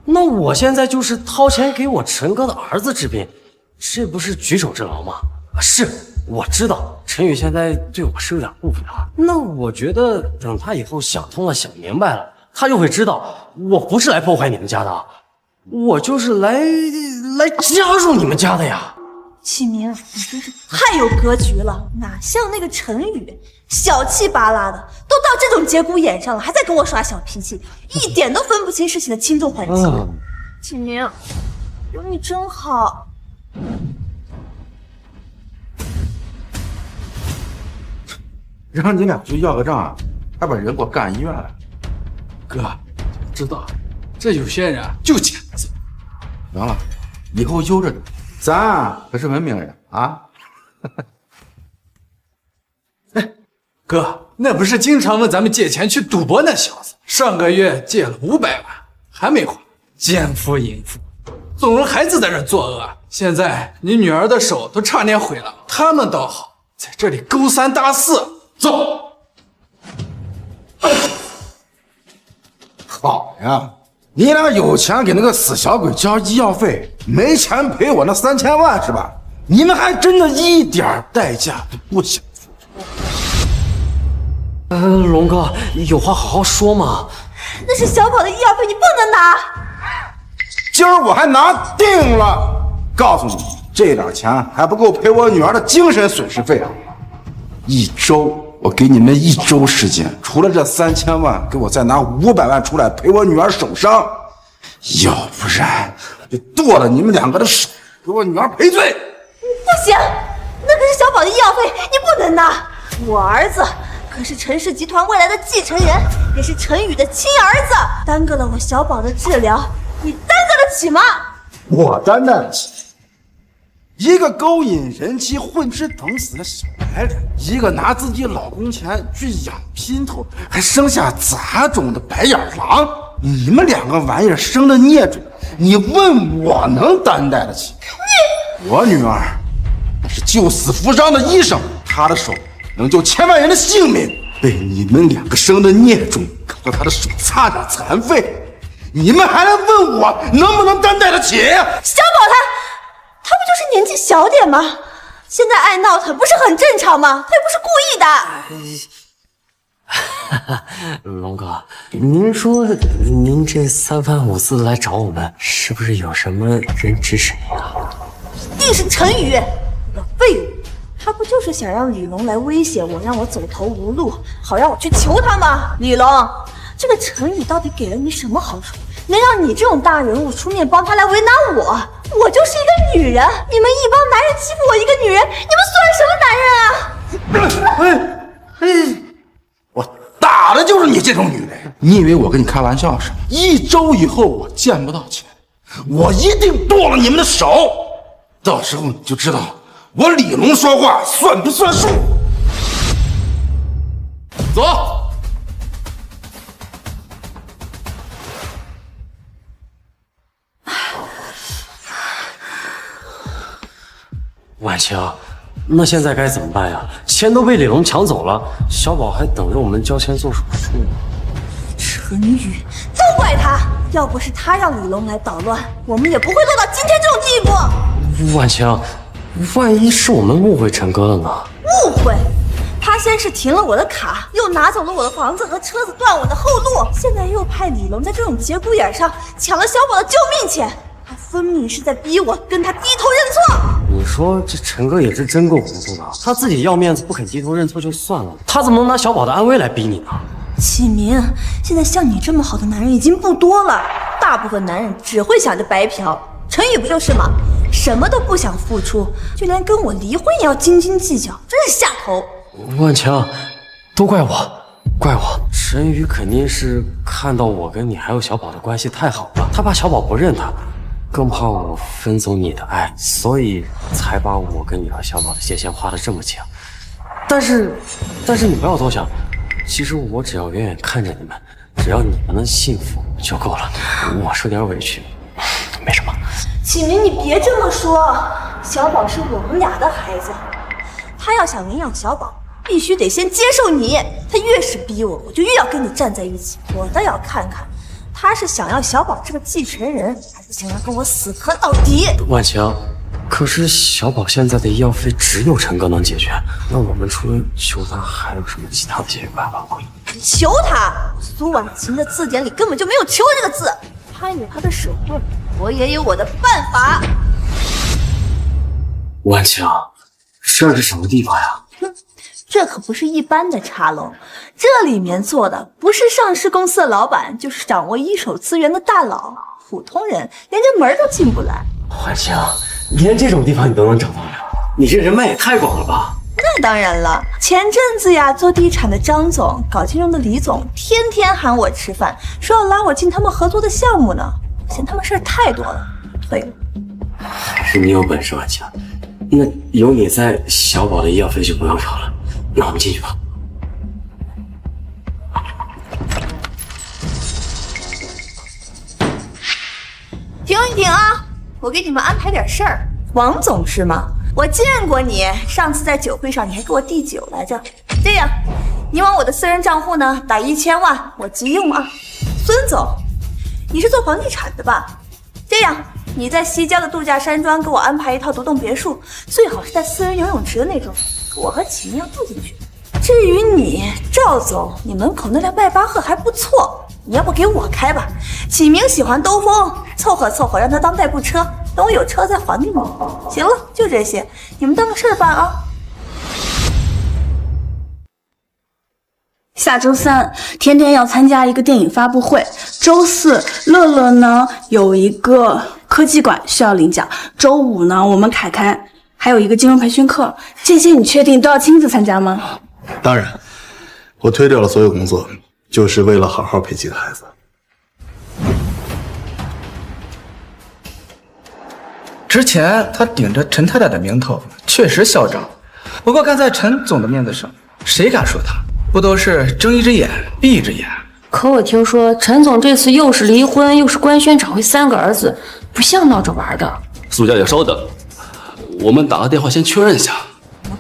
那我现在就是掏钱给我陈哥的儿子治病，这不是举手之劳吗？啊，是我知道陈宇现在对我是有点误会啊。那我觉得等他以后想通了想明白了，他就会知道我不是来破坏你们家的，我就是来加入你们家的呀。启明，你真是太有格局了，哪像那个陈宇，小气巴拉的，都到这种节骨眼上了，还在跟我耍小脾气，一点都分不清事情的轻重缓急。启明，有你真好。让你俩去要个账，还把人给我干医院了。哥，知道这有些人就欠揍。行了，以后悠着点，咱可是文明人啊。哎，哥，那不是经常问咱们借钱去赌博那小子，上个月借了500万，还没还，奸夫淫妇，总有孩子在这作恶。现在你女儿的手都差点毁了，他们倒好，在这里勾三搭四。走。好呀，你俩有钱给那个死小鬼交医药费，没钱赔我那3000万是吧？你们还真的一点代价都不想付出。龙哥，有话好好说嘛。那是小宝的医药费，你不能拿。今儿我还拿定了，告诉你，这点钱还不够赔我女儿的精神损失费啊！一周，我给你们一周时间，除了这3000万，给我再拿500万出来赔我女儿手伤，要不然就剁了你们2个的手，给我女儿赔罪。不行，那可是小宝的医药费，你不能拿。我儿子可是陈氏集团未来的继承人，也是陈宇的亲儿子，耽搁了我小宝的治疗，你担得起吗？我担得起。一个勾引人妻、混吃等死的小白脸，一个拿自己老公钱去养姘头，还生下杂种的白眼狼。你们2个玩意儿生的孽种，你问我能担待得起？我女儿那是救死扶伤的医生，她的手能救千万人的性命，被你们2个生的孽种搞得她的手差点残废，你们还来问我能不能担待得起？小宝他不就是年纪小点吗？现在爱闹腾不是很正常吗？他又不是故意的。龙哥，您说您这3番5次来找我们，是不是有什么人指使您啊？一定是陈宇，老废物！他不就是想让李龙来威胁我，让我走投无路，好让我去求他吗？李龙，这个陈宇到底给了你什么好处，能让你这种大人物出面帮他来为难我？我就是一个女人，你们一帮男人欺负我一个女人，你们算什么男人啊？我打的就是你这种女人！你以为我跟你开玩笑是？1周以后我见不到钱，我一定剁了你们的手，到时候你就知道我李龙说话算不算数。走。婉晴，那现在该怎么办呀？钱都被李龙抢走了，小宝还等着我们交钱做手术呢。陈宇，都怪他！要不是他让李龙来捣乱，我们也不会落到今天这种地步。婉晴，万一是我们误会陈哥了呢？误会？他先是停了我的卡，又拿走了我的房子和车子，断我的后路，现在又派李龙在这种节骨眼上抢了小宝的救命钱，他分明是在逼我跟他低头认错。你说这陈哥也是真够糊涂的，他自己要面子不肯低头认错就算了，他怎么能拿小宝的安危来逼你呢？启明，现在像你这么好的男人已经不多了，大部分男人只会想着白嫖，陈宇不就是吗？什么都不想付出，就连跟我离婚也要斤斤计较，真是下头。万强，都怪我，怪我。陈宇肯定是看到我跟你还有小宝的关系太好了，他怕小宝不认他，更怕我分走你的爱，所以才把我跟你和小宝的界限画得这么清。但是你不要多想，其实我只要远远看着你们，只要你们能幸福就够了。我受点委屈，没什么。启明，你别这么说，小宝是我们俩的孩子，他要想领养小宝，必须得先接受你。他越是逼我，我就越要跟你站在一起。我倒要看看，他是想要小宝这个继承人，还是想要跟我死磕到底？万强，可是小宝现在的医药费只有陈哥能解决，那我们除了求他，还有什么其他的解决办法吗？求他？苏婉晴的字典里根本就没有求这个字，他有他的手段，我也有我的办法。万强，这是什么地方呀？这可不是一般的茶楼，这里面坐的不是上市公司的老板，就是掌握一手资源的大佬，普通人连这门都进不来。万强，连这种地方你都能找到呀？你这人脉也太广了吧？那当然了，前阵子呀，做地产的张总，搞金融的李总，天天喊我吃饭，说要拉我进他们合作的项目呢，嫌他们事儿太多了，退了。还是你有本事，万强。那有你在，小宝的医药费就不用找了。那我们进去吧。停一停啊！我给你们安排点事儿。王总是吗？我见过你，上次在酒会上你还给我递酒来着。这样，你往我的私人账户呢打1000万，我急用啊。孙总，你是做房地产的吧？这样，你在西郊的度假山庄给我安排一套独栋别墅，最好是带私人游泳池的那种，我和启明要住进去。至于你，赵总，你门口那辆迈巴赫还不错，你要不给我开吧？启明喜欢兜风，凑合凑合让他当代步车，等我有车再还给你。行了，就这些，你们当个事儿办啊。下周3，天天要参加一个电影发布会。周4，乐乐呢有一个科技馆需要领奖。周5呢，我们凯凯还有一个金融培训课。这些你确定都要亲自参加吗？当然，我推掉了所有工作，就是为了好好陪几个孩子。之前他顶着陈太太的名头，确实嚣张。不过看在陈总的面子上，谁敢说他？不都是睁一只眼闭一只眼？可我听说陈总这次又是离婚，又是官宣找回3个儿子，不像闹着玩的。苏小姐稍等，我们打个电话先确认一下。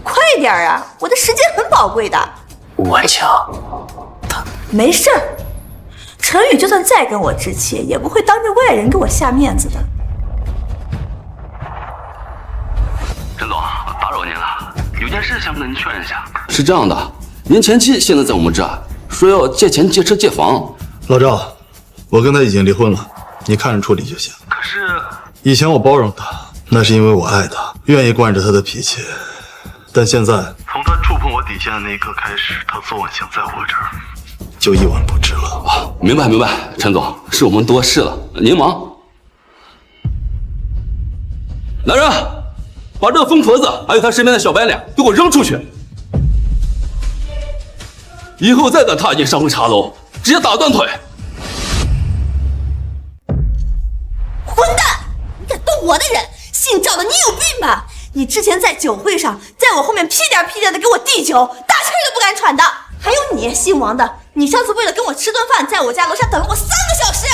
快点啊，我的时间很宝贵的。婉强，没事儿，陈宇就算再跟我置气，也不会当着外人给我下面子的。陈总，打扰您了，有件事想跟您确认一下。是这样的，您前妻现在在我们这儿，说要借钱借车借房。老赵，我跟他已经离婚了，你看着处理就行。可是以前我包容他，那是因为我爱他，愿意惯着他的脾气。但现在从他触碰我底线的那一刻开始，他昨晚想在我这儿就一文不值了。明白明白，陈总，是我们多事了，您忙。来人，把这个疯婆子还有他身边的小白脸给我扔出去！以后再敢踏进上回茶楼，直接打断腿！混蛋！你敢动我的人，姓赵的，你有病吧？你之前在酒会上，在我后面屁颠屁颠的给我递酒，大气都不敢喘的。还有你，姓王的，你上次为了跟我吃顿饭，在我家楼下等了我3个小时。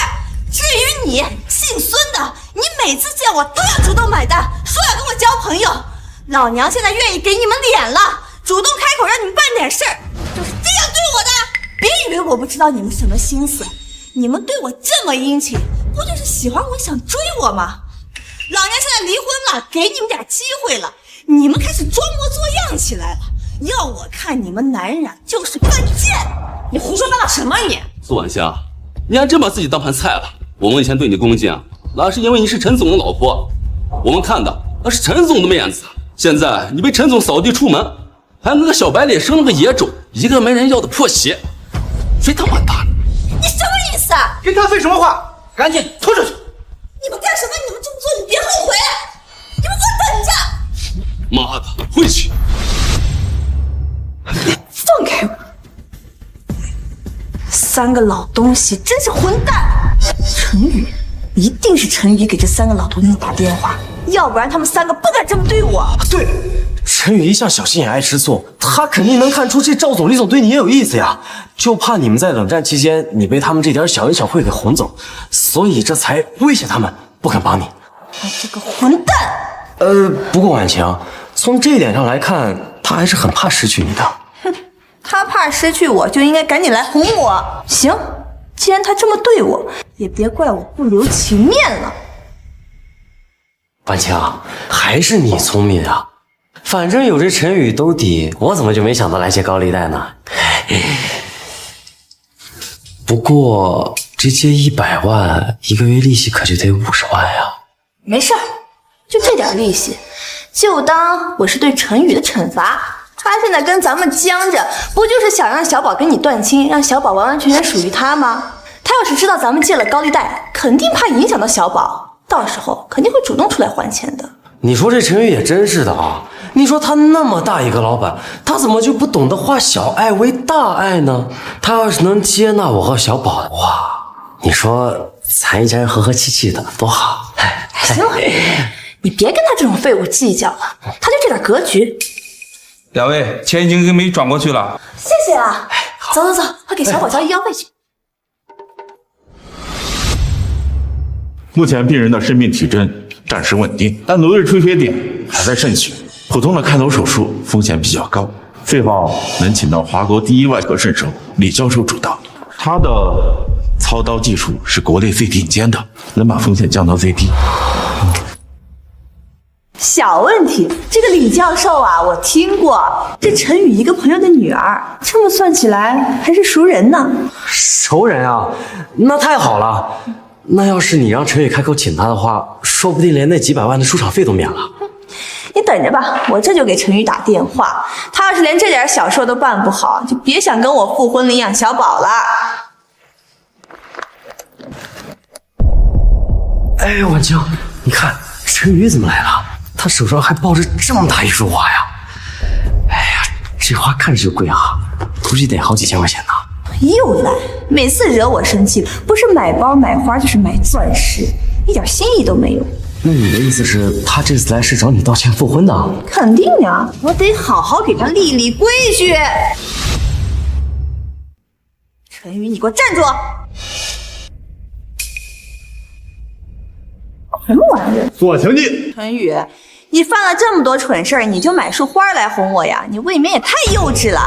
至于你，姓孙的，你每次见我都要主动买单，说要跟我交朋友。老娘现在愿意给你们脸了，主动开口让你们办点事儿，就是这样对我的。别以为我不知道你们什么心思，你们对我这么殷勤，不就是喜欢我想追我吗？老娘现在离婚了，给你们点机会了，你们开始装模作样起来了。要我看，你们男人就是犯贱。你胡说八道什么你？苏婉香，你还真把自己当盘菜了。我们以前对你恭敬，那是因为你是陈总的老婆，我们看的那是陈总的面子。现在你被陈总扫地出门，还那个小白脸生了个野种，一个没人要的破鞋，谁他妈打你？你什么意思啊？跟他废什么话？赶紧拖出去！你们干什么？你们这么做，你别后悔！你们给我等着！妈的，回去！放开我！3个老东西真是混蛋！陈宇，一定是陈宇给这3个老东西打电话，要不然他们3个不敢这么对我。对，陈宇一向小心眼爱吃醋，他肯定能看出这赵总、李总对你也有意思呀，就怕你们在冷战期间你被他们这点小恩小惠给哄走，所以这才威胁他们不肯帮你。你这个混蛋！不过婉晴，从这一点上来看，他还是很怕失去你的。哼，他怕失去我，就应该赶紧来哄我。行，既然他这么对我，也别怪我不留情面了。婉晴，还是你聪明啊！反正有这陈宇兜底，我怎么就没想到来借高利贷呢？不过这借100万，一个月利息可就得50万呀。没事儿，就这点利息，就当我是对陈宇的惩罚。他现在跟咱们僵着，不就是想让小宝跟你断亲，让小宝完完全全属于他吗？他要是知道咱们借了高利贷，肯定怕影响到小宝，到时候肯定会主动出来还钱的。你说这陈宇也真是的啊！你说他那么大一个老板，他怎么就不懂得化小爱为大爱呢？他要是能接纳我和小宝的话，你说咱一家人和和气气的多好。行了，你别跟他这种废物计较了，他就这点格局。两位，钱已经给你转过去了。谢谢啊！走走走，快给小宝交医药费去。目前病人的生命体征暂时稳定，但颅内出血点还在渗血，普通的开头手术风险比较高，最好能请到华国第一外科圣手李教授主导。他的操刀技术是国内最顶尖的，能把风险降到最低。小问题，这个李教授啊，我听过，这陈宇一个朋友的女儿，这么算起来还是熟人呢。熟人啊，那太好了。那要是你让陈宇开口请他的话，说不定连那几百万的出场费都免了。你等着吧，我这就给陈宇打电话。他要是连这点小事都办不好，就别想跟我复婚领养小宝了。哎，婉清，你看陈宇怎么来了？他手上还抱着这么大一束花呀！哎呀，这花看着就贵啊，估计得好几千块钱呢。又来，每次惹我生气，不是买包买花就是买钻石，一点心意都没有。那你的意思是，他这次来是找你道歉复婚的？肯定呀，我得好好给他立立规矩。陈宇，你给我站住！什么玩意儿？左请你。陈宇，你犯了这么多蠢事儿，你就买束花来哄我呀？你未免也太幼稚了。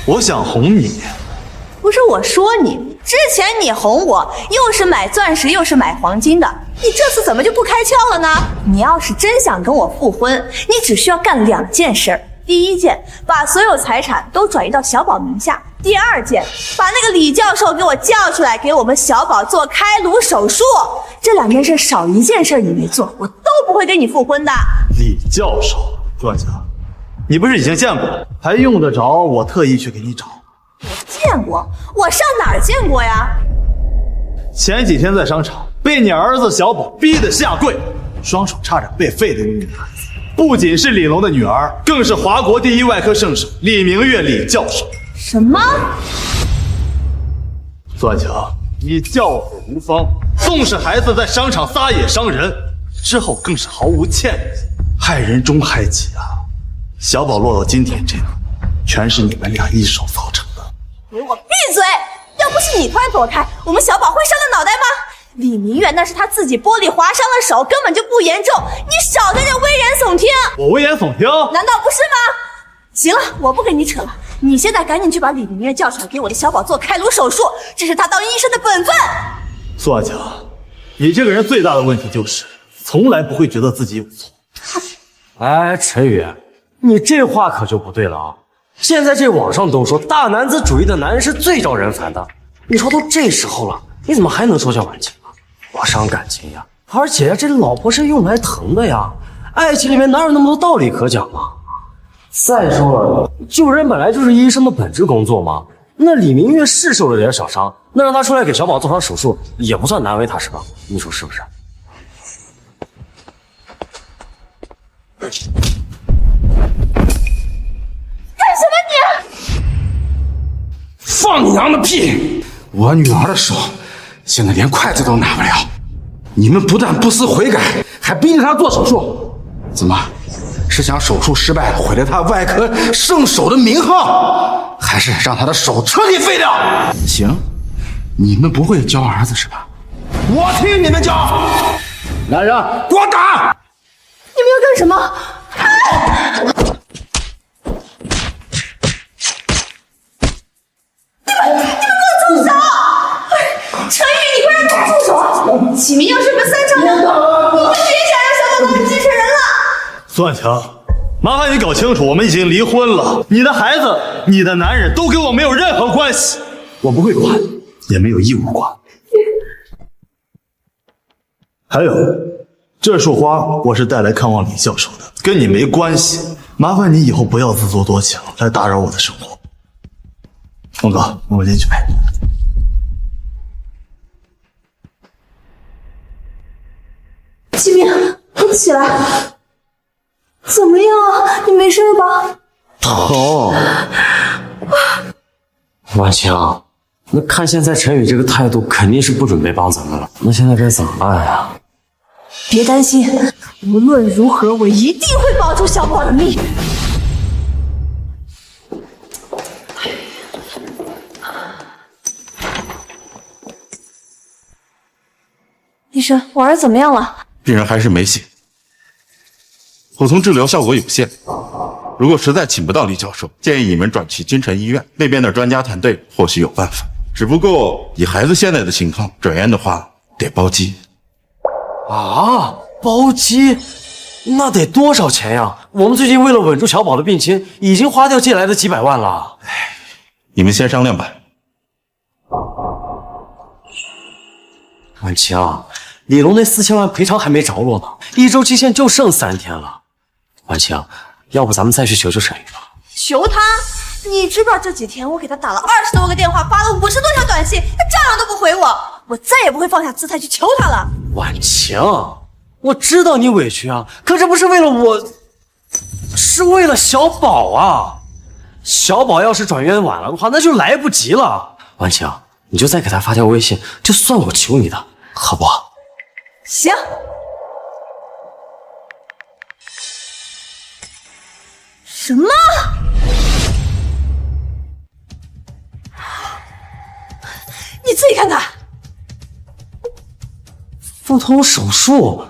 我想哄你。不是我说你，之前你哄我，又是买钻石又是买黄金的，你这次怎么就不开窍了呢？你要是真想跟我复婚，你只需要干2件事。第一件，把所有财产都转移到小宝名下；第二件，把那个李教授给我叫出来，给我们小宝做开颅手术。这2件事少一件事你没做，我都不会跟你复婚的。李教授，专家，你不是已经见过了，还用得着我特意去给你找？我见过，我上哪儿见过呀？前几天在商场被你儿子小宝逼得下跪，双手差点被废的那个女孩子，不仅是李龙的女儿，更是华国第1外科圣手李明月李教授。什么？段强，你教子无方，纵使孩子在商场撒野伤人，之后更是毫无歉意，害人终害己啊！小宝落到今天这步，全是你们俩一手造成的。给我闭嘴！要不是你突然躲开，我们小宝会伤了脑袋吗？李明月那是他自己玻璃划伤了手，根本就不严重，你少在这危言耸听。我危言耸听？难道不是吗？行了，我不跟你扯了，你现在赶紧去把李明月叫出来，给我的小宝做开颅手术，这是他当医生的本分。苏阿强，你这个人最大的问题就是从来不会觉得自己有错。哎，陈宇，你这话可就不对了啊！现在这网上都说大男子主义的男人是最招人烦的，你说都这时候了，你怎么还能说叫感情啊？我伤感情呀！而且呀，这老婆是用来疼的呀，爱情里面哪有那么多道理可讲啊？再说了，救人本来就是医生的本职工作嘛。那李明月是受了点小伤，那让他出来给小宝做场手术，也不算难为他是吧？你说是不是？干什么你？放你娘的屁！我女儿的手现在连筷子都拿不了，你们不但不思悔改，还逼着她做手术，怎么是想手术失败了毁了她外科圣手的名号，还是让她的手彻底废掉？行，你们不会教儿子是吧？我替你们教！来人，给我打！你们要干什么？你们给我住手！陈宇，你快让他住手！启明要是个3长两短，你就别想让小宝当继承人了。苏万强，麻烦你搞清楚，我们已经离婚了，你的孩子、你的男人都跟我没有任何关系，我不会管，也没有义务管。还有，这束花我是带来看望李教授的，跟你没关系。麻烦你以后不要自作多情，来打扰我的生活。峰哥，我们进去呗。启明，你起来，怎么样啊？你没事吧？疼。婉清，那看现在陈宇这个态度，肯定是不准备帮咱们了。那现在该怎么办呀？别担心，无论如何，我一定会保住小宝的命。医生，我儿子怎么样了？病人还是没醒，普通治疗效果有限。如果实在请不到李教授，建议你们转去京城医院，那边的专家团队或许有办法。只不过以孩子现在的情况，转院的话得包机。啊，包机？那得多少钱呀？我们最近为了稳住小宝的病情，已经花掉借来的几百万了。你们先商量吧。婉晴，李龙那4000万赔偿还没着落呢，1周期限就剩3天了。婉晴，要不咱们再去求求陈宇吧？求他？你知不知道这几天我给他打了20多个电话，发了50多条短信，他照样都不回我。我再也不会放下姿态去求他了。婉晴，我知道你委屈啊，可这不是为了我，是为了小宝啊！小宝要是转院晚了的话，那就来不及了。婉晴，你就再给他发条微信，就算我求你的，好不好？行。什么？你自己看看。腹通手术，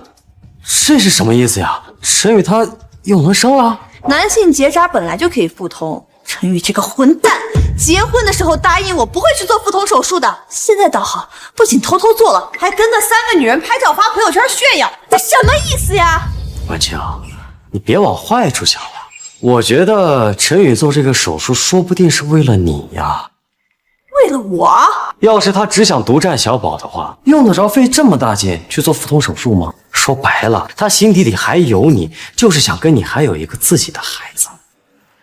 这是什么意思呀？陈宇他又能生了？男性结扎本来就可以腹通，陈宇这个混蛋，结婚的时候答应我不会去做腹通手术的，现在倒好，不仅偷偷做了，还跟那3个女人拍照发朋友圈炫耀，这什么意思呀？婉晴，你别往坏处想了。我觉得陈宇做这个手术，说不定是为了你呀。为了我？要是他只想独占小宝的话，用得着费这么大劲去做腹通手术吗？说白了，他心底里还有你，就是想跟你还有一个自己的孩子。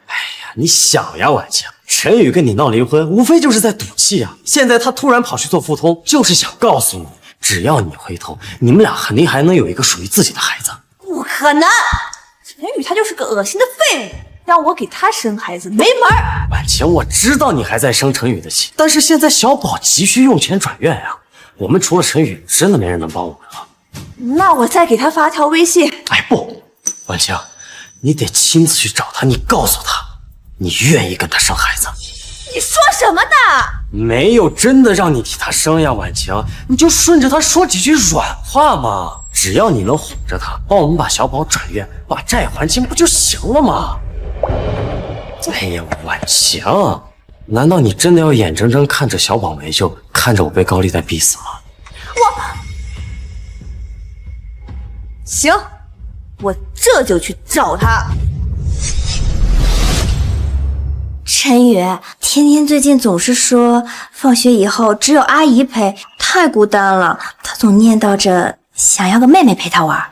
哎呀，你想呀，婉晴，陈宇跟你闹离婚，无非就是在赌气啊。现在他突然跑去做腹通，就是想告诉你，只要你回头，你们俩肯定还能有一个属于自己的孩子。不可能，陈宇他就是个恶心的废物，让我给他生孩子没门儿。婉晴，我知道你还在生陈宇的气，但是现在小宝急需用钱转院呀，我们除了陈宇，真的没人能帮我们了。那我再给他发条微信。哎不，婉晴，你得亲自去找他，你告诉他，你愿意跟他生孩子。你说什么的？没有真的让你替他生呀，婉晴，你就顺着他说几句软话嘛。只要你能哄着他，帮我们把小宝转院，把债还清，不就行了吗？哎呀，婉晴，难道你真的要眼睁睁看着小宝没救，看着我被高利贷逼死吗？行，我这就去找他。陈宇，天天最近总是说放学以后只有阿姨陪，太孤单了。他总念叨着想要个妹妹陪他玩。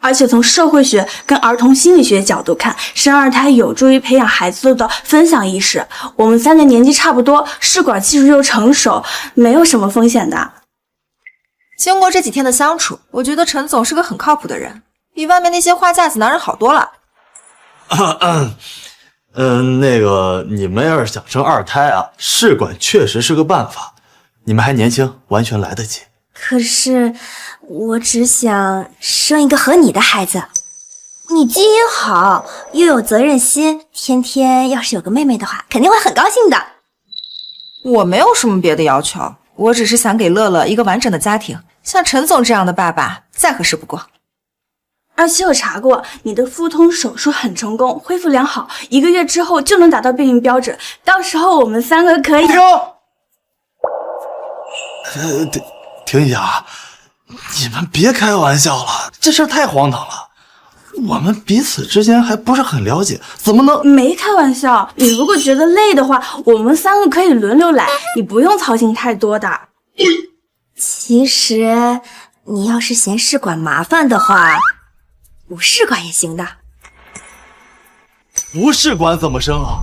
而且从社会学跟儿童心理学角度看，生2胎有助于培养孩子的分享意识。我们3个年纪差不多，试管技术又成熟，没有什么风险的。经过这几天的相处，我觉得陈总是个很靠谱的人，比外面那些花架子男人好多了。那个你们要是想生2胎啊，试管确实是个办法。你们还年轻，完全来得及。可是我只想生一个和你的孩子。你基因好，又有责任心，天天要是有个妹妹的话，肯定会很高兴的。我没有什么别的要求，我只是想给乐乐一个完整的家庭，像陈总这样的爸爸再合适不过。而且我查过，你的腹通手术很成功，恢复良好，1个月之后就能达到避孕标准。到时候我们3个可以。停一下啊！你们别开玩笑了，这事儿太荒唐了。我们彼此之间还不是很了解，怎么能……没开玩笑，你如果觉得累的话，我们3个可以轮流来，你不用操心太多的。其实你要是嫌试管麻烦的话，无试管也行的。无试管怎么生啊？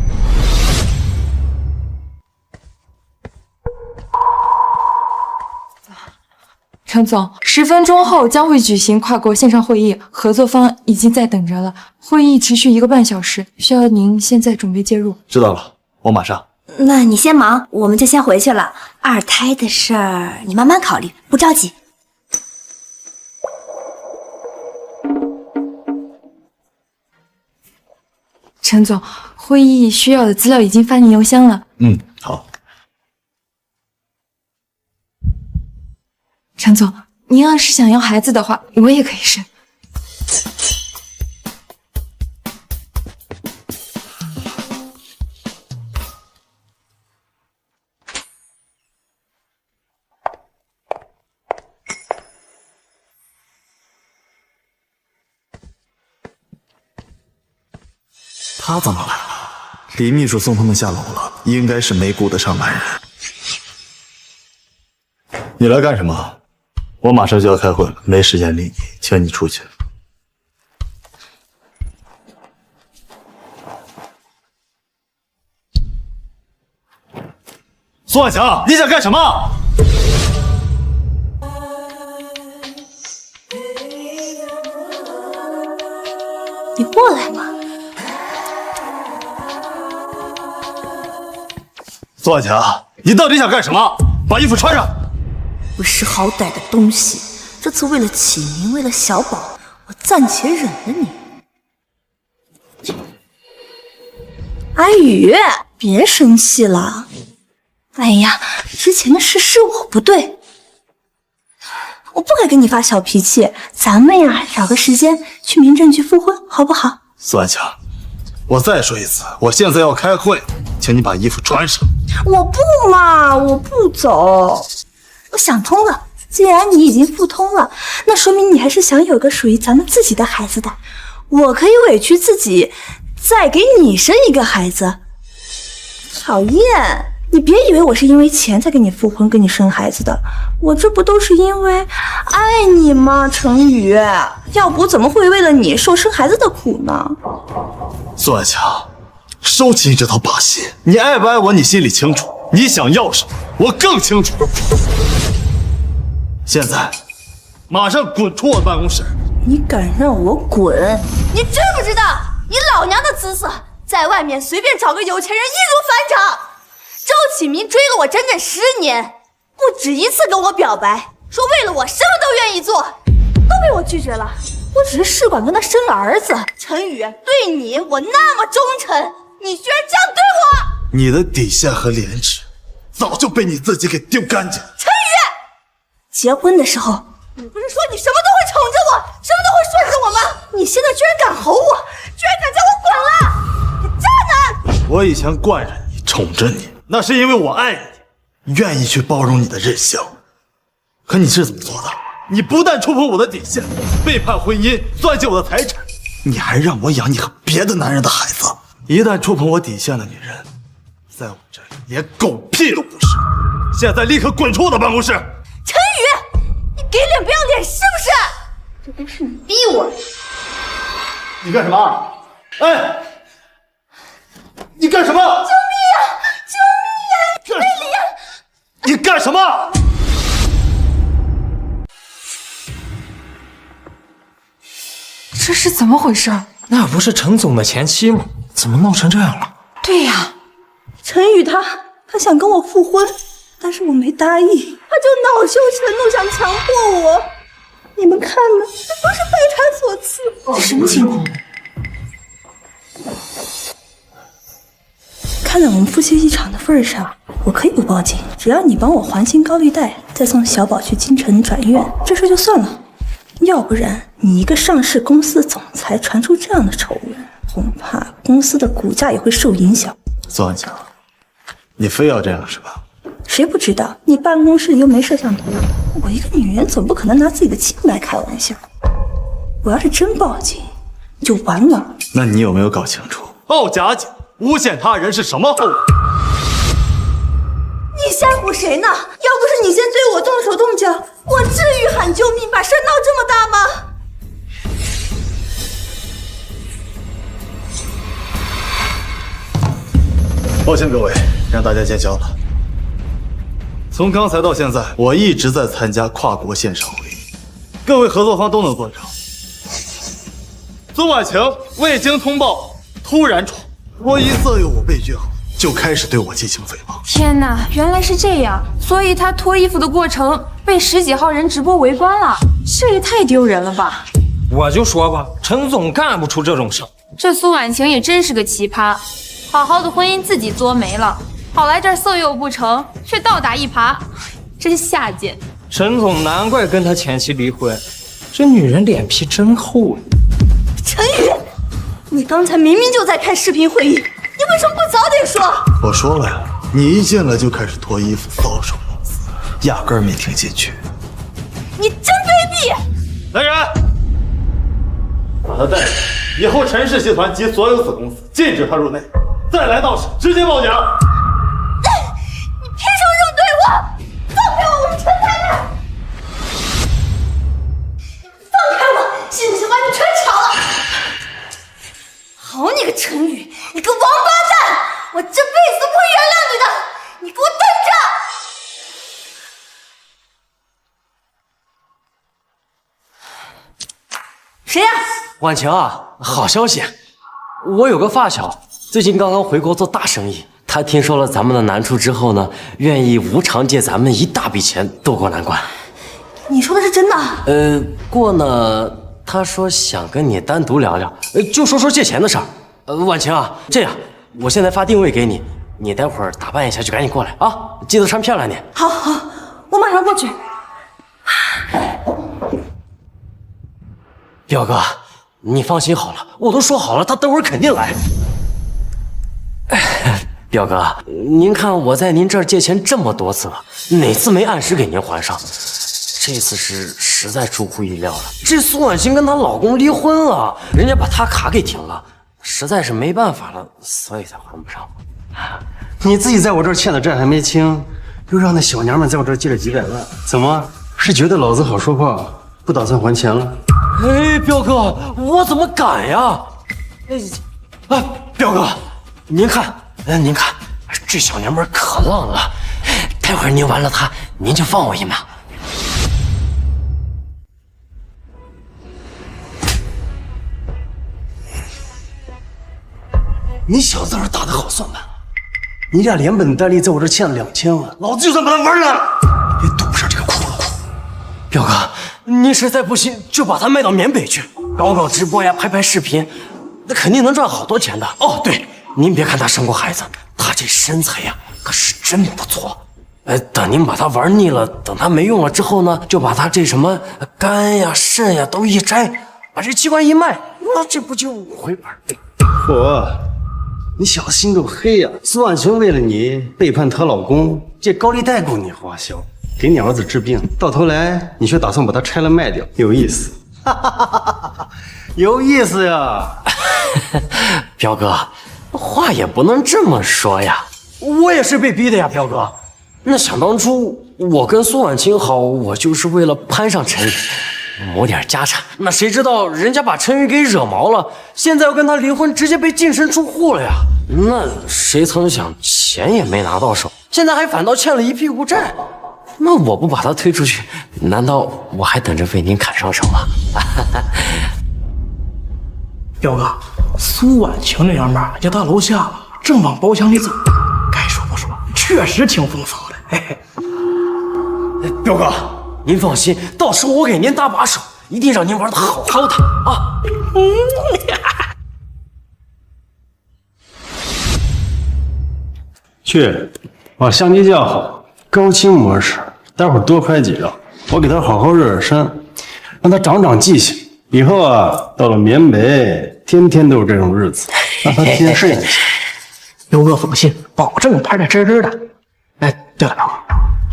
陈总，10分钟后将会举行跨国线上会议，合作方已经在等着了。会议持续1个半小时，需要您现在准备介入。知道了，我马上。那你先忙，我们就先回去了。2胎的事儿你慢慢考虑，不着急。陈总，会议需要的资料已经发您邮箱了。好。陈总，您要是想要孩子的话，我也可以生。他怎么来了？李秘书送他们下楼了，应该是没顾得上男人。你来干什么？我马上就要开会了，没时间理你，请你出去。苏万强，你想干什么？你过来嘛。苏万强，你到底想干什么？把衣服穿上。不识好歹的东西，这次为了启明，为了小宝，我暂且忍了你。阿宇，别生气了。哎呀，之前的事是我不对，我不该跟你发小脾气。咱们呀，找个时间去民政局复婚，好不好？苏万强，我再说一次，我现在要开会，请你把衣服穿上。我不嘛，我不走。我想通了，既然你已经复通了，那说明你还是想有个属于咱们自己的孩子的。我可以委屈自己，再给你生一个孩子。讨厌，你别以为我是因为钱才给你复婚，给你生孩子的。我这不都是因为爱你吗，程宇？要不怎么会为了你受生孩子的苦呢？苏万强，收起你这套把戏。你爱不爱我，你心里清楚。你想要什么，我更清楚。现在，马上滚出我办公室！你敢让我滚？你知不知道你老娘的姿色，在外面随便找个有钱人易如反掌。周启明追了我整整10年，不止一次跟我表白，说为了我什么都愿意做，都被我拒绝了。我只是试管跟他生了儿子。陈宇，对你我那么忠诚，你居然这样对我！你的底线和廉耻，早就被你自己给丢干净了。陈宇，结婚的时候，你不是说你什么都会宠着我，什么都会顺着我吗？你现在居然敢吼我，居然敢叫我滚了！你渣男！我以前惯着你，宠着你，那是因为我爱你，愿意去包容你的任性。可你是怎么做的？你不但触碰我的底线，背叛婚姻，算计我的财产，你还让我养你和别的男人的孩子。一旦触碰我底线的女人，在我这里连狗屁都不是。现在立刻滚出我的办公室！陈宇，你给脸不要脸是不是？这都是你逼我的。你干什么？哎，你干什么？救命啊！救命啊！贝里啊！你干什么？这是怎么回事？那不是陈总的前妻吗？怎么闹成这样了？对呀，陈宇他想跟我复婚，但是我没答应，他就恼羞成怒，想强迫我。你们看呢？这都是被他所赐。这什么情况？看在我们夫妻一场的份上，我可以不报警，只要你帮我还清高利贷，再送小宝去京城转院，这事就算了。要不然，你一个上市公司的总裁传出这样的丑闻，恐怕公司的股价也会受影响。苏万强，你非要这样是吧？谁不知道？你办公室里又没摄像头，我一个女人总不可能拿自己的清白开玩笑。我要是真报警，就完了。那你有没有搞清楚，报假警、诬陷他人是什么后果？你吓唬谁呢？要不是你先对我动手动脚，我至于喊救命，把事闹这么大吗？抱歉各位，让大家见笑了。从刚才到现在，我一直在参加跨国线上会议，各位合作方都能做证。孙婉晴未经通报突然闯，我一色诱我被拒后，就开始对我进行诽谤。天哪，原来是这样，所以他脱衣服的过程被10几号人直播围观了，这也太丢人了吧！我就说吧，陈总干不出这种事。这苏婉晴也真是个奇葩，好好的婚姻自己作没了，跑来这儿色诱不成，却倒打一耙，真下贱。陈总难怪跟他前妻离婚，这女人脸皮真厚啊！陈宇，你刚才明明就在开视频会议，你为什么不早点说？我说了呀，你一进来就开始脱衣服搔首弄姿，压根儿没听进去。你真卑鄙！来人，把他带走。以后陈氏集团及所有子公司禁止他入内，再来闹事直接报警。你凭什么这么对我？放开我，我是陈太太！放开我，信不信把你全炒了？好你个陈宇，你个王八蛋！我这辈子都不会原谅你的！你给我等着！谁呀？婉晴啊，好消息！我有个发小，最近刚刚回国做大生意。他听说了咱们的难处之后呢，愿意无偿借咱们一大笔钱渡过难关。你说的是真的？不过呢，他说想跟你单独聊聊，就说借钱的事儿。婉晴啊，这样，我现在发定位给你，你待会儿打扮一下就赶紧过来啊，记得穿漂亮点。好，我马上过去。表哥，你放心好了，我都说好了，他等会儿肯定来。表哥，您看我在您这儿借钱这么多次了，哪次没按时给您还上？这次是实在出乎意料了。这苏婉晴跟她老公离婚了，人家把她卡给停了，实在是没办法了，所以才还不上。你自己在我这儿欠的债还没清，又让那小娘们在我这儿借了几百万，怎么是觉得老子好说话，不打算还钱了？哎，表哥，我怎么敢呀？表哥，您看，这小娘们可浪了，待会儿您完了她，您就放我一马。你小子打得好算盘，你俩连本带利在我这欠了2000万，老子就算把他玩了，也堵不上这个窟窿。表哥，您实在不行就把它卖到缅北去，搞直播呀，拍视频，那肯定能赚好多钱的。哦，对，您别看她生过孩子，她这身材呀可是真不错。等您把它玩腻了，等它没用了之后呢，就把它这什么肝呀、肾呀都一摘，把这器官一卖，那这不就回本？嚯！你小子心够黑呀！苏婉晴为了你背叛她老公，借高利贷供你花销，给你儿子治病，到头来你却打算把它拆了卖掉，有意思，有意思呀！彪哥，话也不能这么说呀，我也是被逼的呀，彪哥。那想当初我跟苏婉晴好，我就是为了攀上陈宇，谋点家产。那谁知道人家把陈宇给惹毛了，现在要跟他离婚，直接被净身出户了呀。那谁曾想钱也没拿到手，现在还反倒欠了一屁股债。那我不把他推出去，难道我还等着被您砍上手吗？彪哥，苏婉晴那娘们儿就到楼下了，正往包厢里走。该说不说，确实挺风骚的。嘿嘿，彪哥，您放心，到时候我给您搭把手，一定让您玩的好好的啊！去，把相机架好，高清模式，待会儿多拍几张，我给他好好热身，让他长记性。以后啊，到了缅北，天天都是这种日子，让他提前适应一下。彪哥放心，保证拍得真真的。哎，对了，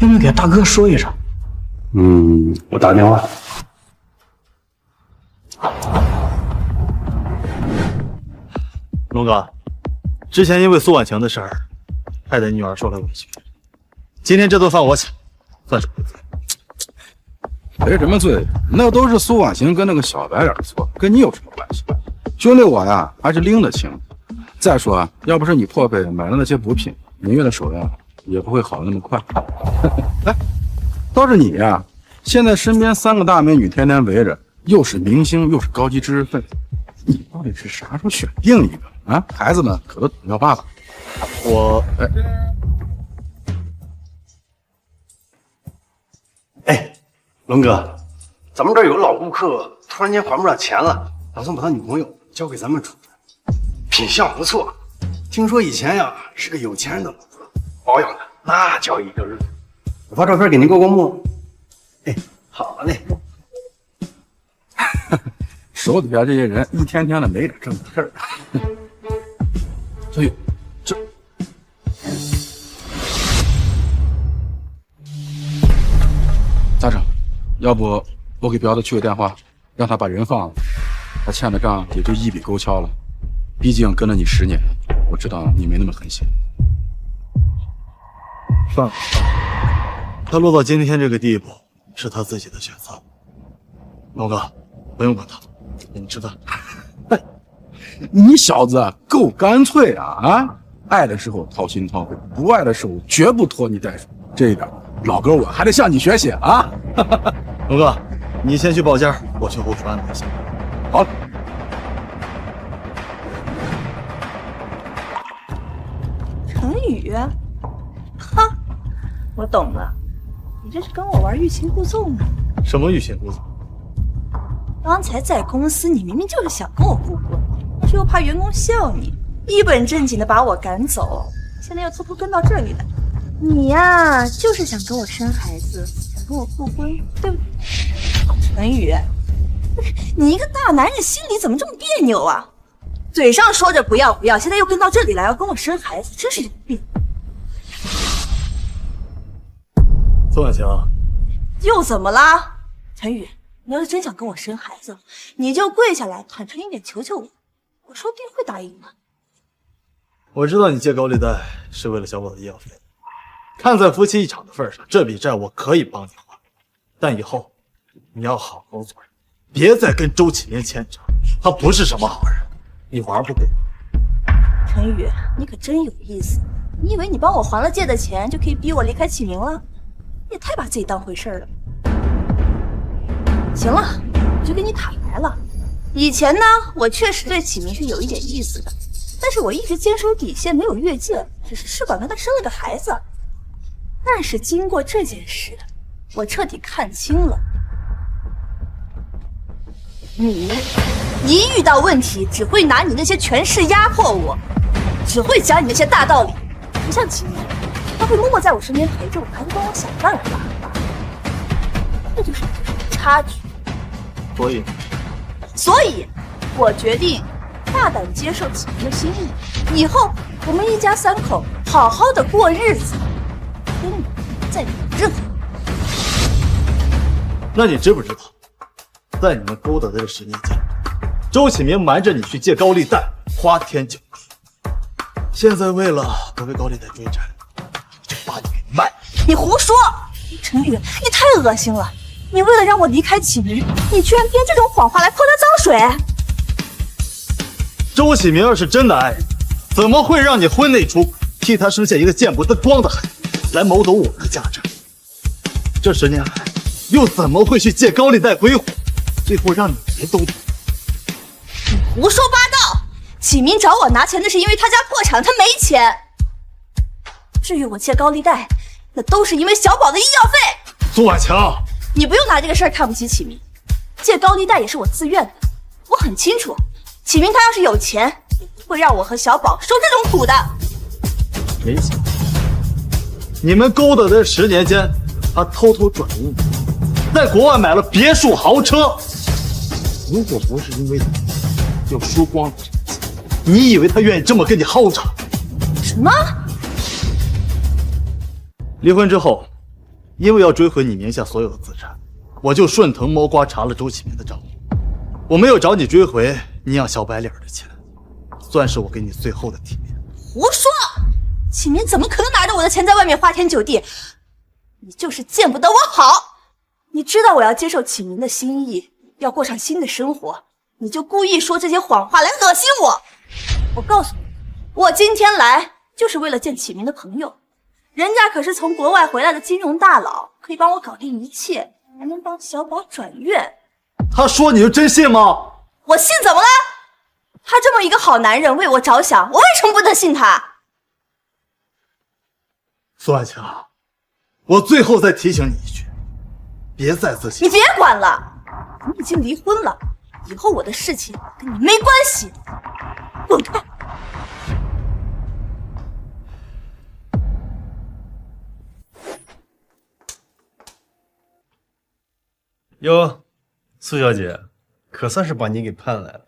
有没有给大哥说一声？我打电话。龙哥，之前因为苏婉晴的事儿，害得你女儿受了委屈。今天这顿饭我请，算是赔罪。赔什么罪？那都是苏婉晴跟那个小白脸的错，跟你有什么关系？兄弟我呀，还是拎得清。再说啊，要不是你破费买了那些补品，明月的手呀也不会好的那么快。哎，倒是你呀，现在身边3个大美女天天围着，又是明星又是高级知识分子，你到底是啥时候选定一个啊？孩子们可都等要爸爸。龙哥，咱们这儿有个老顾客突然间还不上钱了，打算把他女朋友交给咱们主人，品相不错，听说以前呀是个有钱人的老婆，保养的那叫一个热。我发照片给您过目。哎，好嘞。手底下这些人一天天的没点正事儿。所以这咋整？要不我给彪子去个电话，让他把人放了。他欠的账也就一笔勾销了。毕竟跟了你10年，我知道你没那么狠心。算了，他落到今天这个地步，是他自己的选择。龙哥，不用管他，给你吃饭。你小子够干脆啊！啊，爱的时候掏心掏肺，不爱的时候绝不拖泥带水。这一点，老哥我还得向你学习啊！龙哥，你先去报价，我去后厨安排一下。好。陈宇，哈，我懂了，你这是跟我玩欲擒故纵呢。什么欲擒故纵？刚才在公司，你明明就是想跟我互婚，但是又怕员工笑你，一本正经的把我赶走，现在又偷偷跟到这里来。你呀，就是想跟我生孩子，想跟我互婚，对不对？陈宇，你一个大男人心里怎么这么别扭啊？嘴上说着不要不要，现在又跟到这里来要跟我生孩子，真是有病。宋婉晴，又怎么啦？陈宇，你要是真想跟我生孩子，你就跪下来坦诚一点求求我，我说不定会答应的。我知道你借高利贷是为了小宝的医药费，看在夫妻一场的份上，这笔债我可以帮你还，但以后你要好好做人，别再跟周启明牵扯，他不是什么好人，你玩不过。陈宇，你可真有意思，你以为你帮我还了借的钱就可以逼我离开启明了？你也太把自己当回事了。行了，我就跟你坦白了，以前呢，我确实对启明是有一点意思的，但是我一直坚守底线，没有越界，只是试管跟他生了个孩子。但是经过这件事，我彻底看清了，你一遇到问题只会拿你那些权势压迫我，只会讲你那些大道理，不像启明，他会默默在我身边陪着我，还会帮我想办法。这就是差距。所以，我决定大胆接受启明的心意，以后我们一家3口好好的过日子，跟你再没有任何。那你知不知道，在你们勾搭的这10年间，周启明瞒着你去借高利贷，花天酒地，现在为了不被高利贷追债，就把你给卖。你胡说，陈宇，你太恶心了！你为了让我离开启明，你居然编这种谎话来泼他脏水。周启明要是真的爱你，怎么会让你婚内出轨，替他生下一个见不得光的孩子，来谋夺我们的家产？这10年来，又怎么会去借高利贷归还，最后让你们都懂？你胡说八道！启明找我拿钱，那是因为他家破产，他没钱。至于我借高利贷，那都是因为小宝的医药费。苏婉强，你不用拿这个事儿看不起启明，借高利贷也是我自愿的。我很清楚，启明他要是有钱，也不会让我和小宝受这种苦的。没钱？你们勾搭的10年间，他偷偷转移，在国外买了别墅豪车。如果不是因为要输光了这个钱，你以为他愿意这么跟你耗着？什么？离婚之后，因为要追回你名下所有的资产，我就顺藤摸瓜查了周启明的账户。我没有找你追回你养小白脸的钱，算是我给你最后的体面。胡说！启明怎么可能拿着我的钱在外面花天酒地？你就是见不得我好。你知道我要接受启明的心意，要过上新的生活，你就故意说这些谎话来恶心我。我告诉你，我今天来就是为了见启明的朋友，人家可是从国外回来的金融大佬，可以帮我搞定一切，还能帮小宝转院。他说你就真信吗？我信怎么了？他这么一个好男人为我着想，我为什么不能信他？苏婉强，我最后再提醒你一句，别再自信。你别管了，你已经离婚了，以后我的事情跟你没关系，滚开！哟，苏小姐，可算是把你给盼来了。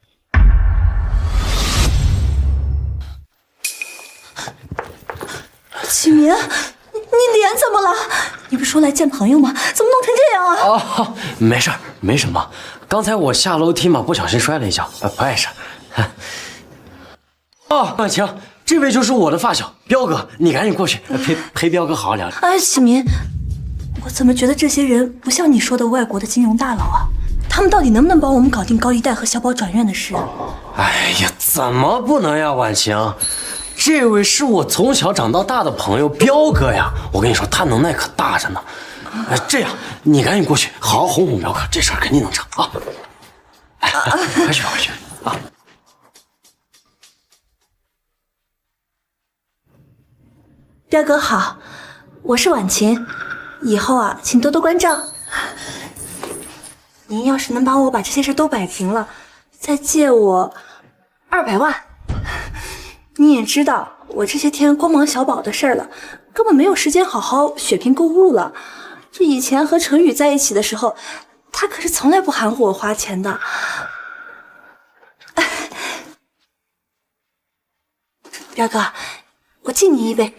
启明，你脸怎么了？你不是说来见朋友吗？怎么弄成这啊！哦，没事儿，没什么。刚才我下楼梯嘛，不小心摔了一跤，不碍事。哦，婉晴，这位就是我的发小彪哥，你赶紧过去陪彪哥好好聊聊。哎，启明，我怎么觉得这些人不像你说的外国的金融大佬啊？他们到底能不能帮我们搞定高一代和小宝转院的事？哎呀，怎么不能呀，婉晴？这位是我从小长到大的朋友彪哥呀，我跟你说，他能耐可大着呢。这样，你赶紧过去，好好哄哄彪哥，这事儿肯定能成啊！哎，快去快去啊！彪哥好，我是婉晴，以后啊，请多多关照。您要是能帮我把这些事都摆平了，再借我200万。你也知道，我这些天光忙小宝的事儿了，根本没有时间好好血拼购物了。这以前和陈宇在一起的时候，他可是从来不含糊我花钱的。彪哥，我敬你一杯。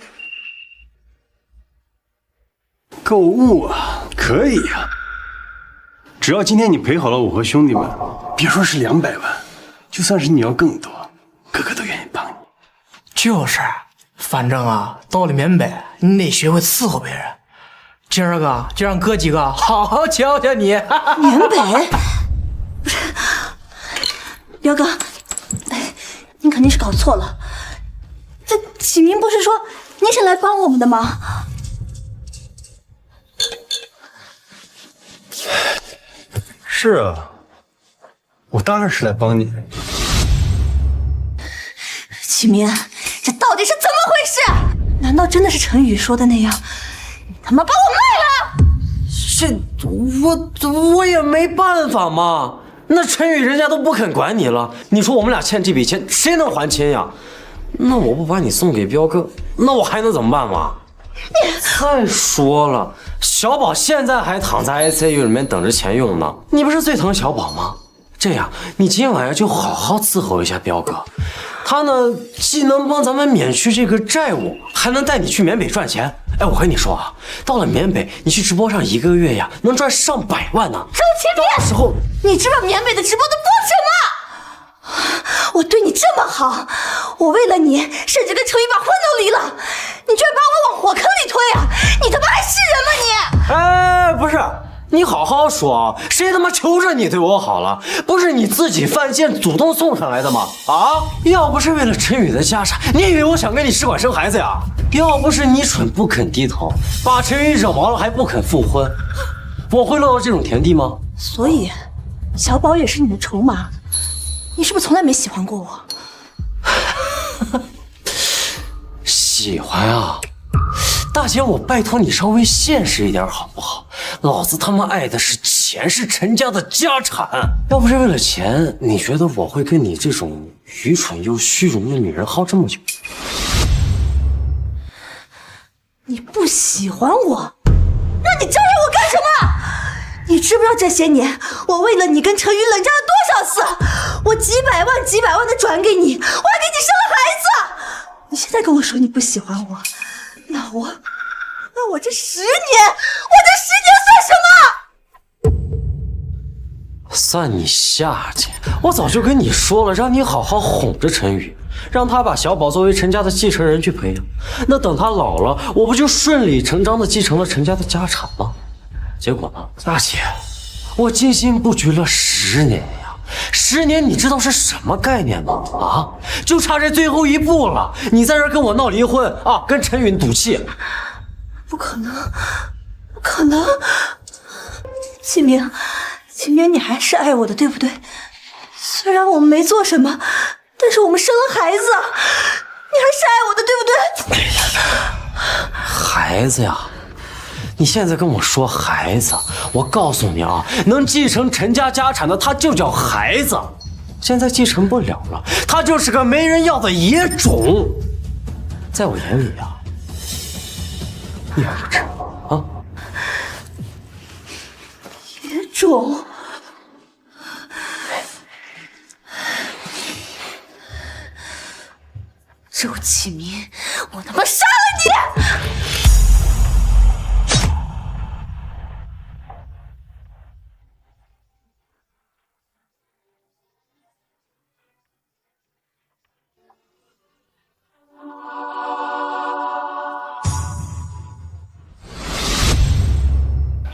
购物啊，可以啊，只要今天你陪好了我和兄弟们，别说是200万，就算是你要更多，哥哥都愿意帮你。就是，反正啊，到了缅北，你得学会伺候别人。今儿个就让哥几个好好教教你。缅北？不是，彪哥，您肯定是搞错了。这启明不是说您是来帮我们的吗？是啊，我当然是来帮你。启明，这到底是怎么回事？难道真的是陈宇说的那样？你他妈把我卖了！这我也没办法嘛。那陈宇人家都不肯管你了，你说我们俩欠这笔钱，谁能还清呀？那我不把你送给彪哥，那我还能怎么办嘛？再说了，小宝现在还躺在 ICU 里面等着钱用呢。你不是最疼小宝吗？这样，你今晚就好好伺候一下彪哥，他呢既能帮咱们免去这个债务，还能带你去缅北赚钱。哎，我跟你说啊，到了缅北，你去直播上1个月呀，能赚上百万呢。周启明，到时候你知道缅北的直播的过程吗？我对你这么好，我为了你，甚至跟程宇把婚都离了，你居然把我往火坑里推啊！你他妈还是人吗你？哎，不是，你好好说，谁他妈求着你对我好了？不是你自己犯贱主动送上来的吗？啊！要不是为了陈宇的家产，你以为我想跟你试管生孩子呀？要不是你蠢不肯低头，把陈宇惹毛了还不肯复婚，我会落到这种田地吗？所以，小宝也是你的筹码。你是不是从来没喜欢过我？喜欢啊，大姐，我拜托你稍微现实一点好不好？老子他妈爱的是钱，是陈家的家产。要不是为了钱，你觉得我会跟你这种愚蠢又虚荣的女人耗这么久？你不喜欢我，那你招惹我干什么？你知不知道这些年我为了你跟陈宇冷战了多少次？我几百万的转给你，我还给你生了孩子。你现在跟我说你不喜欢我，那我这10年算什么？算你下贱！我早就跟你说了，让你好好哄着陈宇，让他把小宝作为陈家的继承人去培养。那等他老了，我不就顺理成章的继承了陈家的家产吗？结果呢，大姐，我精心布局了10年呀！10年，你知道是什么概念吗？啊，就差这最后一步了！你在这跟我闹离婚啊，跟陈宇赌气？不可能，不可能！启明，你还是爱我的，对不对？虽然我们没做什么，但是我们生了孩子，你还是爱我的，对不对？孩子呀！你现在跟我说孩子，我告诉你啊，能继承陈家家产的，他就叫孩子。现在继承不了了，他就是个没人要的野种。在我眼里啊，一点不值啊。野种。周启明，我他妈杀了你！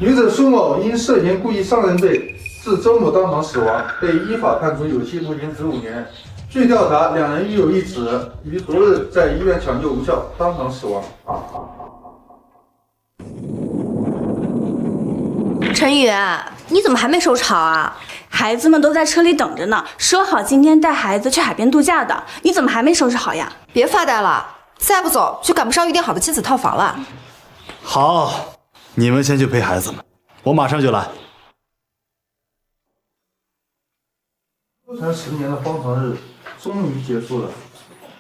女子苏某因涉嫌故意伤人罪，致周某当场死亡，被依法判处有期徒刑15年。据调查，两人育有一子，于昨日在医院抢救无效，当场死亡。陈宇，你怎么还没收场啊？孩子们都在车里等着呢，说好今天带孩子去海边度假的，你怎么还没收拾好呀？别发呆了，再不走就赶不上预定好的亲子套房了。好，你们先去陪孩子们，我马上就来。纠缠10年的荒唐日终于结束了，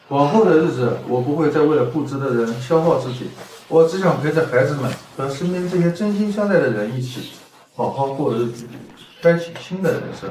往后的日子，我不会再为了不值的人消耗自己，我只想陪着孩子们和身边这些真心相待的人一起，好好过日子，开启新的人生。